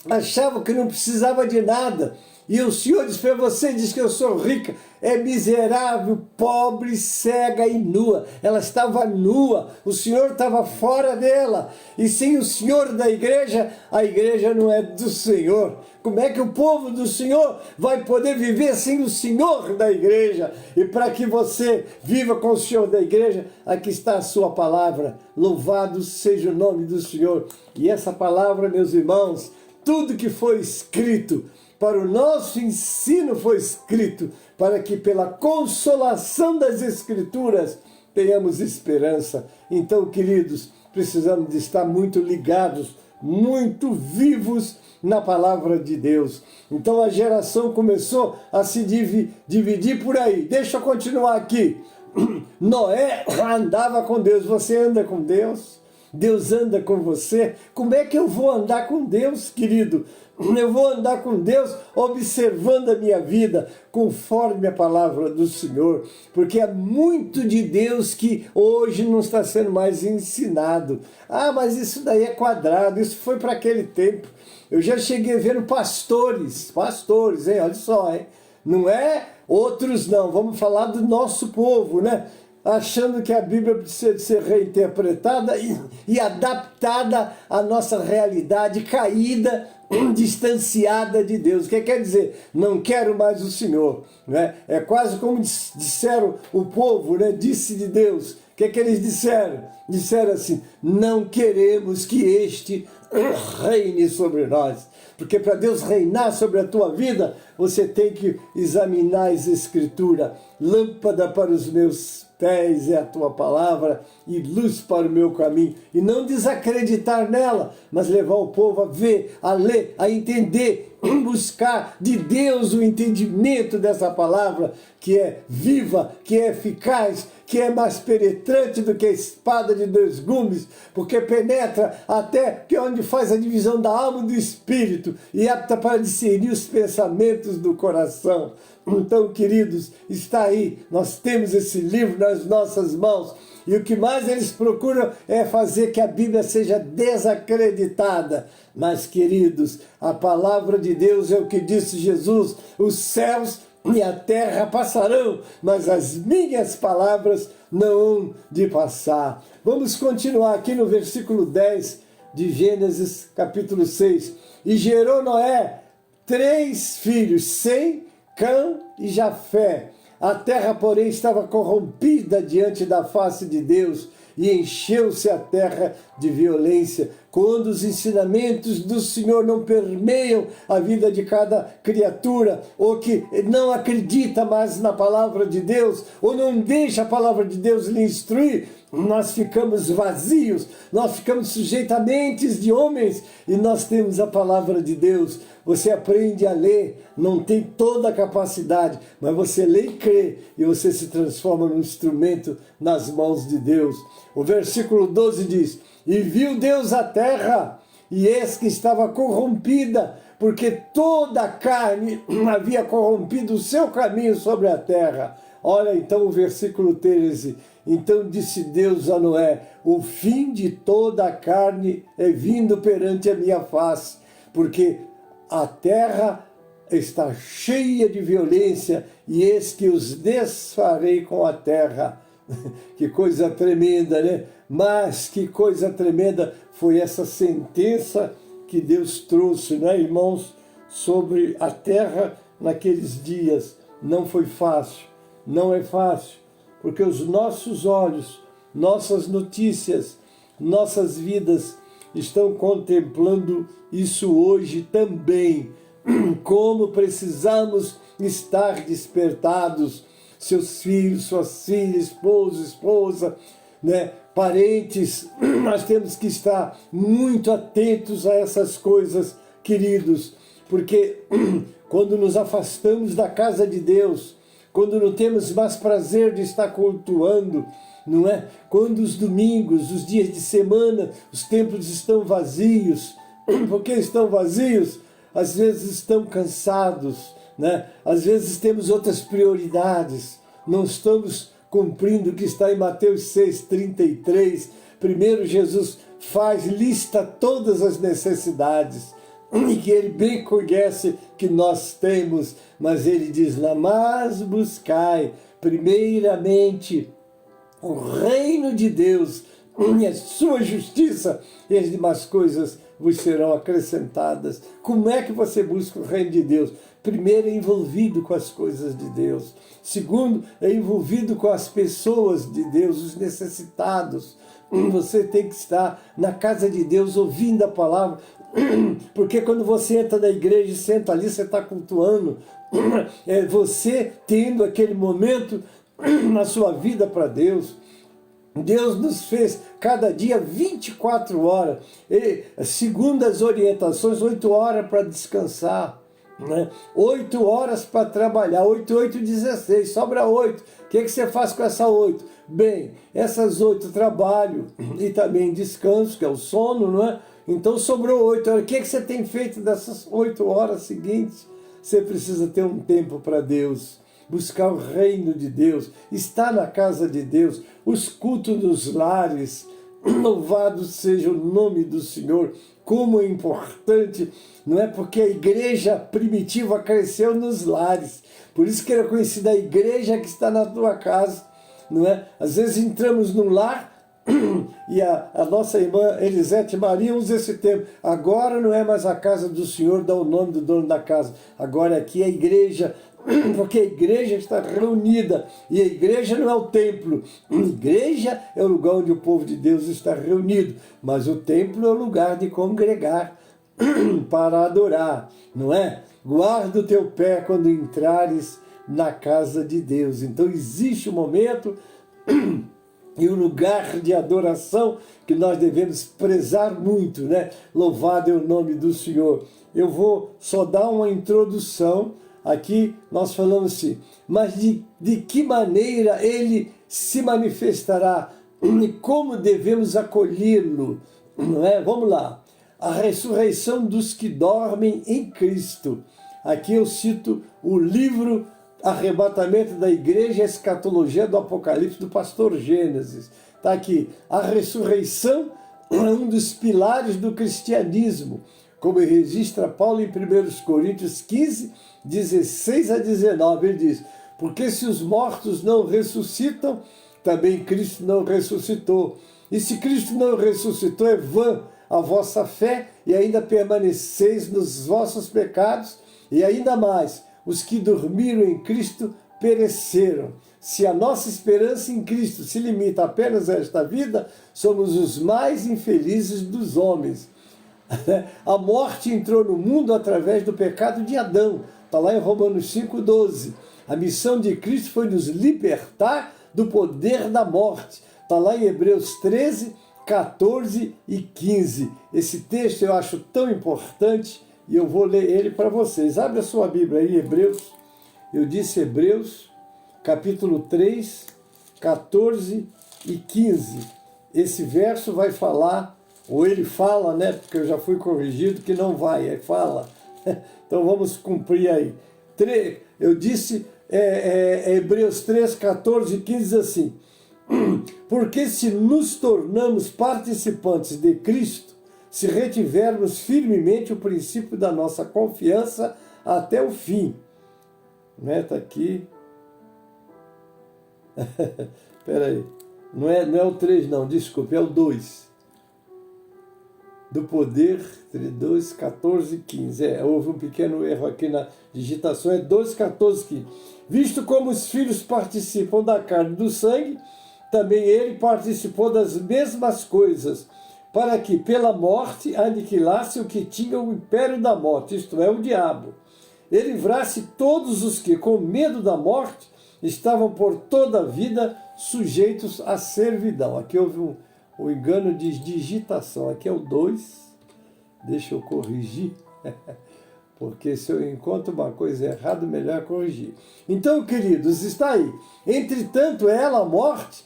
Achava que não precisava de nada. E o Senhor diz para você, diz que eu sou rica, é miserável, pobre, cega e nua. Ela estava nua, o Senhor estava fora dela. E sem o Senhor da igreja, a igreja não é do Senhor. Como é que o povo do Senhor vai poder viver sem o Senhor da igreja? E para que você viva com o Senhor da igreja, aqui está a sua palavra. Louvado seja o nome do Senhor. E essa palavra, meus irmãos, tudo que foi escrito para o nosso ensino foi escrito, para que pela consolação das Escrituras tenhamos esperança. Então, queridos, precisamos de estar muito ligados, muito vivos na palavra de Deus. Então a geração começou a se dividir por aí. Deixa eu continuar aqui. Noé andava com Deus. Você anda com Deus? Deus anda com você? Como é que eu vou andar com Deus, querido? Eu vou andar com Deus observando a minha vida conforme a palavra do Senhor, porque é muito de Deus que hoje não está sendo mais ensinado. Ah, mas isso daí é quadrado, isso foi para aquele tempo. Eu já cheguei vendo pastores, hein? Olha só, hein? Não é outros não, vamos falar do nosso povo, né? Achando que a Bíblia precisa de ser reinterpretada e adaptada à nossa realidade caída, distanciada de Deus. O que quer dizer? Não quero mais o Senhor. Né? É quase como disseram o povo, né? Disse de Deus. O que eles disseram? Disseram assim, não queremos que este reine sobre nós. Porque para Deus reinar sobre a tua vida, você tem que examinar as Escrituras. Lâmpada para os meus pés é a tua palavra e luz para o meu caminho. E não desacreditar nela, mas levar o povo a ver, a ler, a entender, buscar de Deus o entendimento dessa palavra, que é viva, que é eficaz, que é mais penetrante do que a espada de 2 gumes, porque penetra até que onde faz a divisão da alma e do espírito, e apta para discernir os pensamentos do coração. Então, queridos, está aí, nós temos esse livro nas nossas mãos, e o que mais eles procuram é fazer que a Bíblia seja desacreditada. Mas, queridos, a palavra de Deus é o que disse Jesus, os céus e a terra passarão, mas as minhas palavras não hão de passar. Vamos continuar aqui no versículo 10 de Gênesis capítulo 6. E gerou Noé 3 filhos, Sem, Cã e Jafé. A terra, porém, estava corrompida diante da face de Deus, e encheu-se a terra de violência. Quando os ensinamentos do Senhor não permeiam a vida de cada criatura, ou que não acredita mais na palavra de Deus, ou não deixa a palavra de Deus lhe instruir, nós ficamos vazios, nós ficamos sujeitos a mentes de homens, e nós temos a palavra de Deus. Você aprende a ler, não tem toda a capacidade, mas você lê e crê, e você se transforma num instrumento nas mãos de Deus. O versículo 12 diz, E viu Deus a terra, e eis que estava corrompida, porque toda a carne havia corrompido o seu caminho sobre a terra. Olha então o versículo 13. Então disse Deus a Noé: o fim de toda a carne é vindo perante a minha face, porque a terra está cheia de violência, e eis que os desfarei com a terra. Que coisa tremenda, né? Mas que coisa tremenda foi essa sentença que Deus trouxe, né, irmãos, sobre a terra naqueles dias. Não foi fácil, não é fácil, porque os nossos olhos, nossas notícias, nossas vidas estão contemplando isso hoje também. Como precisamos estar despertados, seus filhos, suas filhas, esposa, né, parentes, nós temos que estar muito atentos a essas coisas, queridos, porque quando nos afastamos da casa de Deus, quando não temos mais prazer de estar cultuando, não é? Quando os domingos, os dias de semana, os templos estão vazios. Por que estão vazios? Às vezes estão cansados, né? Às vezes temos outras prioridades, não estamos cumprindo o que está em Mateus 6,33. Primeiro Jesus lista todas as necessidades, e que ele bem conhece que nós temos, mas ele diz lá: mas buscai primeiramente o reino de Deus e a sua justiça, e as demais coisas vos serão acrescentadas. Como é que você busca o reino de Deus? Primeiro, é envolvido com as coisas de Deus. Segundo, é envolvido com as pessoas de Deus, os necessitados. Você tem que estar na casa de Deus ouvindo a palavra, porque quando você entra na igreja e senta ali, você está cultuando, é você tendo aquele momento na sua vida para Deus. Deus nos fez cada dia 24 horas, e, segundo as orientações, 8 horas para descansar, né? 8 horas para trabalhar, 8, 16, sobra 8. O que você faz com essas 8? Bem, essas 8 trabalho e também descanso, que é o sono, não é? Então sobrou 8 horas. O que você tem feito dessas 8 horas seguintes? Você precisa ter um tempo para Deus, buscar o reino de Deus, estar na casa de Deus, os cultos nos lares. Louvado seja o nome do Senhor. Como é importante, não é? Porque a igreja primitiva cresceu nos lares, por isso que era conhecida a igreja que está na tua casa, não é? Às vezes entramos num lar e a nossa irmã Elisete Maria usa esse termo: agora não é mais a casa do Senhor, dá o nome do dono da casa, agora aqui é a igreja, porque a igreja está reunida, e a igreja não é o templo. A igreja é o lugar onde o povo de Deus está reunido, mas o templo é o lugar de congregar para adorar, não é? Guarda o teu pé quando entrares na casa de Deus. Então existe um momento e um lugar de adoração que nós devemos prezar muito, né? Louvado é o nome do Senhor. Eu vou só dar uma introdução. Aqui nós falamos assim: mas de que maneira ele se manifestará e como devemos acolhê-lo, não é? Vamos lá. A ressurreição dos que dormem em Cristo. Aqui eu cito o livro Arrebatamento da Igreja, Escatologia do Apocalipse, do pastor Gênesis. Está aqui: a ressurreição é um dos pilares do cristianismo, como registra Paulo em 1 Coríntios 15, 16 a 19. Ele diz: porque se os mortos não ressuscitam, também Cristo não ressuscitou. E se Cristo não ressuscitou, é vã a vossa fé, e ainda permaneceis nos vossos pecados. E ainda mais, os que dormiram em Cristo pereceram. Se a nossa esperança em Cristo se limita apenas a esta vida, somos os mais infelizes dos homens. A morte entrou no mundo através do pecado de Adão. Está lá em Romanos 5,12. A missão de Cristo foi nos libertar do poder da morte. Está lá em Hebreus 13, 14 e 15. Esse texto eu acho tão importante e eu vou ler ele para vocês. Abre a sua Bíblia aí, Hebreus. Eu disse Hebreus, capítulo 3, 14 e 15. esse verso vai falar, ou ele fala, né? Porque eu já fui corrigido que não vai, é fala. Então vamos cumprir aí. Eu disse, Hebreus 3, 14 e 15 diz assim: porque se nos tornamos participantes de Cristo, se retivermos firmemente o princípio da nossa confiança até o fim. Está aqui. Espera aí. Não é o 3 não, desculpe, é o 2. Do poder, 2, 14 e 15. Houve um pequeno erro aqui na digitação, é 2, 14 e 15. Visto como os filhos participam da carne e do sangue, também ele participou das mesmas coisas, para que pela morte aniquilasse o que tinha o império da morte, isto é, o diabo. Ele livrasse todos os que, com medo da morte, estavam por toda a vida sujeitos à servidão. Aqui houve um engano de digitação. Aqui é o 2. Deixa eu corrigir. Porque se eu encontro uma coisa errada, melhor corrigir. Então, queridos, está aí. Entretanto, ela, a morte,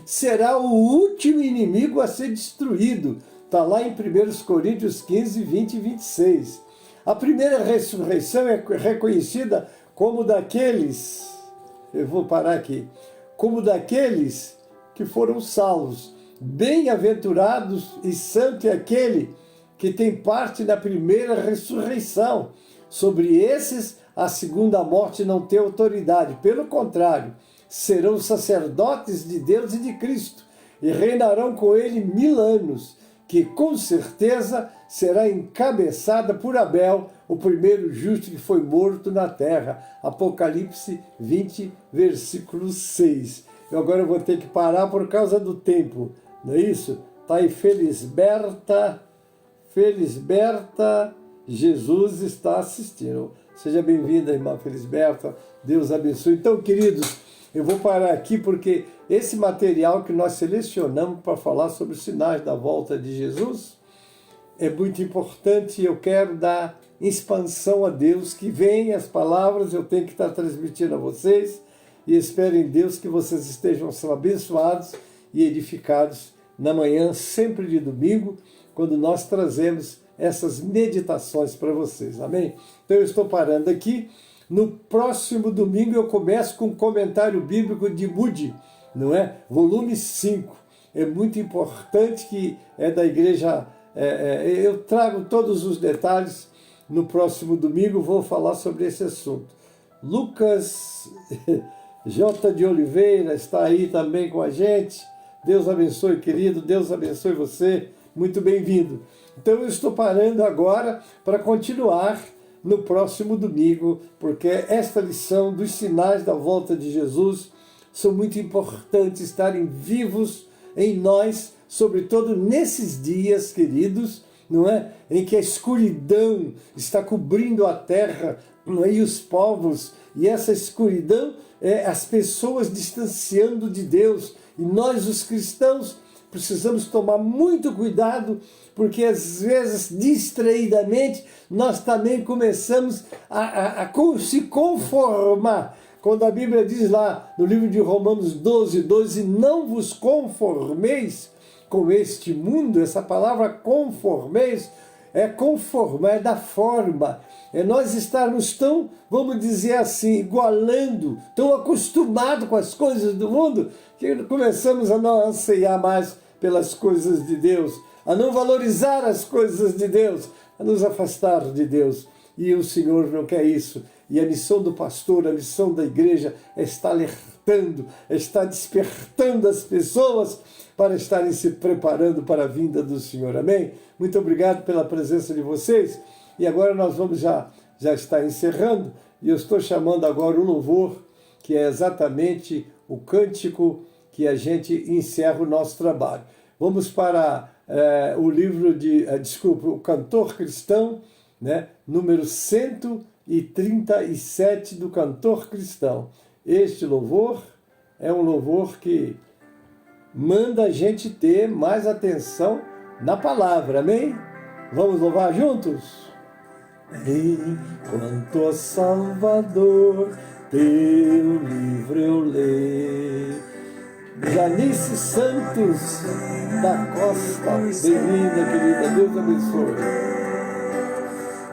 será o último inimigo a ser destruído. Está lá em 1 Coríntios 15, 20 e 26. A primeira ressurreição é reconhecida como daqueles, eu vou parar aqui, como daqueles que foram salvos. Bem-aventurados e santo é aquele que tem parte na primeira ressurreição. Sobre esses, a segunda morte não tem autoridade. Pelo contrário, serão sacerdotes de Deus e de Cristo e reinarão com ele 1000 anos, que com certeza será encabeçada por Abel, o primeiro justo que foi morto na terra. Apocalipse 20, versículo 6. Eu agora vou ter que parar por causa do tempo, não é isso? Está aí Felisberta, Jesus está assistindo. Seja bem-vinda, irmã Felisberta, Deus abençoe. Então, queridos, eu vou parar aqui porque esse material que nós selecionamos para falar sobre os sinais da volta de Jesus é muito importante e eu quero dar expansão a Deus, que vem as palavras, eu tenho que estar transmitindo a vocês e espero em Deus que vocês estejam sendo abençoados e edificados na manhã, sempre de domingo, quando nós trazemos essas meditações para vocês, amém? Então eu estou parando aqui. No próximo domingo eu começo com um comentário bíblico de Moody, não é? Volume 5. É muito importante, que é da igreja. Eu trago todos os detalhes no próximo domingo, vou falar sobre esse assunto. Lucas J. de Oliveira está aí também com a gente. Deus abençoe, querido, Deus abençoe você, muito bem-vindo. Então eu estou parando agora para continuar no próximo domingo, porque esta lição dos sinais da volta de Jesus são muito importantes estarem vivos em nós, sobretudo nesses dias, queridos, não é? Em que a escuridão está cobrindo a terra, não é? E os povos, e essa escuridão é as pessoas distanciando de Deus, e nós, os cristãos, precisamos tomar muito cuidado, porque às vezes, distraidamente, nós também começamos a se conformar. Quando a Bíblia diz lá no livro de Romanos 12, 12, não vos conformeis com este mundo, essa palavra conformeis é conformar, é da forma. É nós estarmos tão, vamos dizer assim, igualando, tão acostumados com as coisas do mundo, que começamos a não anseiar mais pelas coisas de Deus, a não valorizar as coisas de Deus, a nos afastar de Deus. E o Senhor não quer isso. E a missão do pastor, a missão da igreja é estar alertando, é estar despertando as pessoas para estarem se preparando para a vinda do Senhor. Amém? Muito obrigado pela presença de vocês. E agora nós vamos já estar encerrando. E eu estou chamando agora o louvor, que é exatamente o cântico que a gente encerra o nosso trabalho. Vamos para o livro o Cantor Cristão, né? Número 137 do Cantor Cristão. Este louvor é um louvor que manda a gente ter mais atenção na palavra, amém? Vamos louvar juntos? Enquanto, ó Salvador, teu livro eu leio, Janice Santos da Costa, bem-vinda, querida, Deus abençoe.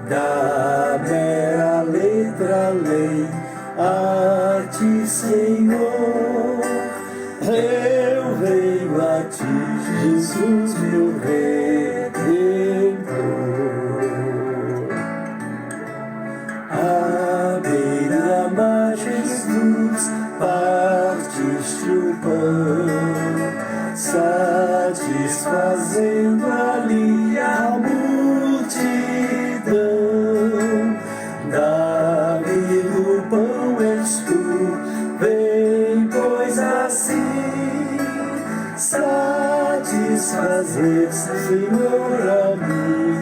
Da mera letra lei a ti, Senhor, eu venho a ti, Jesus, meu Redentor. À beira da margem Jesus, partiste o pão, satisfazendo ali a multidão. Dá-me do pão és tu, vem, pois assim satisfazer, Senhor, a mim.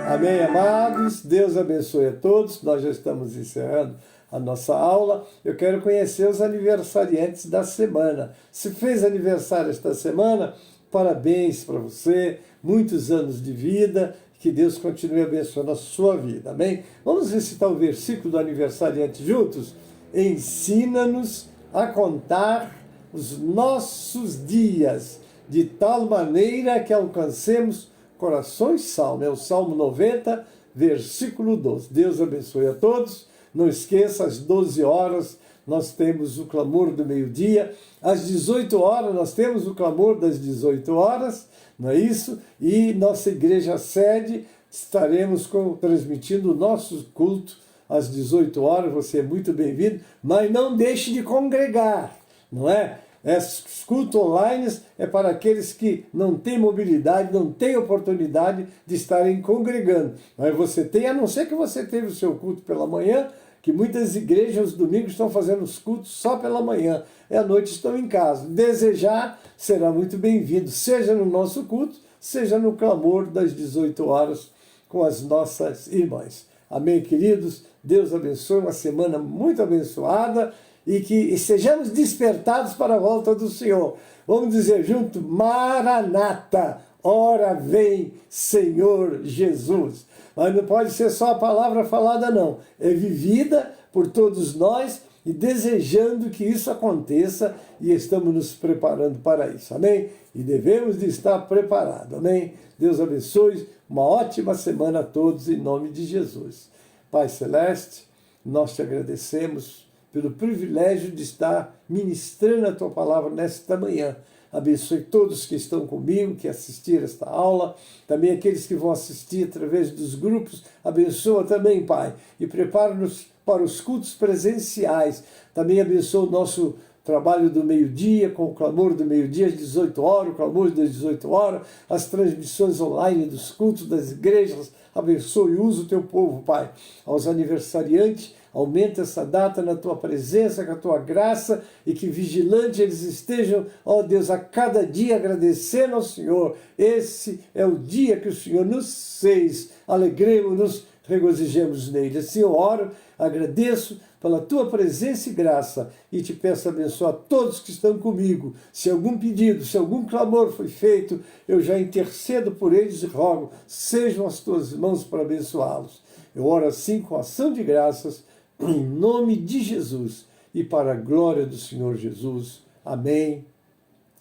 Amém, amados? Deus abençoe a todos. Nós já estamos encerrando a nossa aula. Eu quero conhecer os aniversariantes da semana. Se fez aniversário esta semana, parabéns para você, muitos anos de vida, que Deus continue abençoando a sua vida, amém? Vamos recitar o versículo do aniversariante juntos? Ensina-nos a contar os nossos dias, de tal maneira que alcancemos corações salmos. É o Salmo 90, versículo 12. Deus abençoe a todos. Não esqueça, às 12 horas nós temos o clamor do meio-dia. Às 18 horas nós temos o clamor das 18 horas, não é isso? E nossa igreja sede estaremos transmitindo o nosso culto às 18 horas. Você é muito bem-vindo, mas não deixe de congregar, não é? Esses cultos online é para aqueles que não têm mobilidade, não têm oportunidade de estarem congregando. Mas você tem, a não ser que você teve o seu culto pela manhã, que muitas igrejas aos domingos estão fazendo os cultos só pela manhã, e à noite estão em casa. Desejar, será muito bem-vindo, seja no nosso culto, seja no clamor das 18 horas com as nossas irmãs. Amém, queridos? Deus abençoe, uma semana muito abençoada, e que sejamos despertados para a volta do Senhor. Vamos dizer junto, Maranata, ora vem, Senhor Jesus. Mas não pode ser só a palavra falada, não. É vivida por todos nós e desejando que isso aconteça, e estamos nos preparando para isso, amém? E devemos de estar preparados, amém? Deus abençoe, uma ótima semana a todos, em nome de Jesus. Pai Celeste, nós te agradecemos pelo privilégio de estar ministrando a Tua palavra nesta manhã. Abençoe todos que estão comigo, que assistiram esta aula, também aqueles que vão assistir através dos grupos. Abençoa também, Pai, e prepara-nos para os cultos presenciais. Também abençoa o nosso trabalho do meio-dia, com o clamor do meio-dia às 18 horas, o clamor das 18 horas, as transmissões online dos cultos das igrejas. Abençoe e usa o Teu povo, Pai. Aos aniversariantes, aumenta essa data na Tua presença, com a Tua graça, e que vigilante eles estejam, ó Deus, a cada dia agradecendo ao Senhor. Esse é o dia que o Senhor nos fez. Alegremos-nos, regozijemos nele. Assim eu oro, agradeço pela Tua presença e graça, e te peço abençoar todos que estão comigo. Se algum pedido, se algum clamor foi feito, eu já intercedo por eles e rogo, sejam as Tuas mãos para abençoá-los. Eu oro assim com ação de graças, em nome de Jesus e para a glória do Senhor Jesus. Amém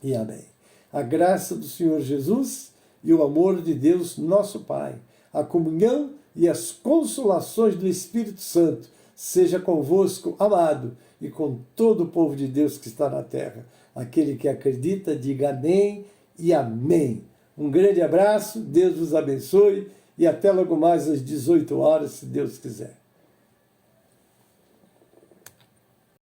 e amém. A graça do Senhor Jesus e o amor de Deus, nosso Pai, a comunhão e as consolações do Espírito Santo seja convosco, amado, e com todo o povo de Deus que está na terra. Aquele que acredita, diga amém e amém. Um grande abraço, Deus vos abençoe, e até logo mais às 18 horas, se Deus quiser.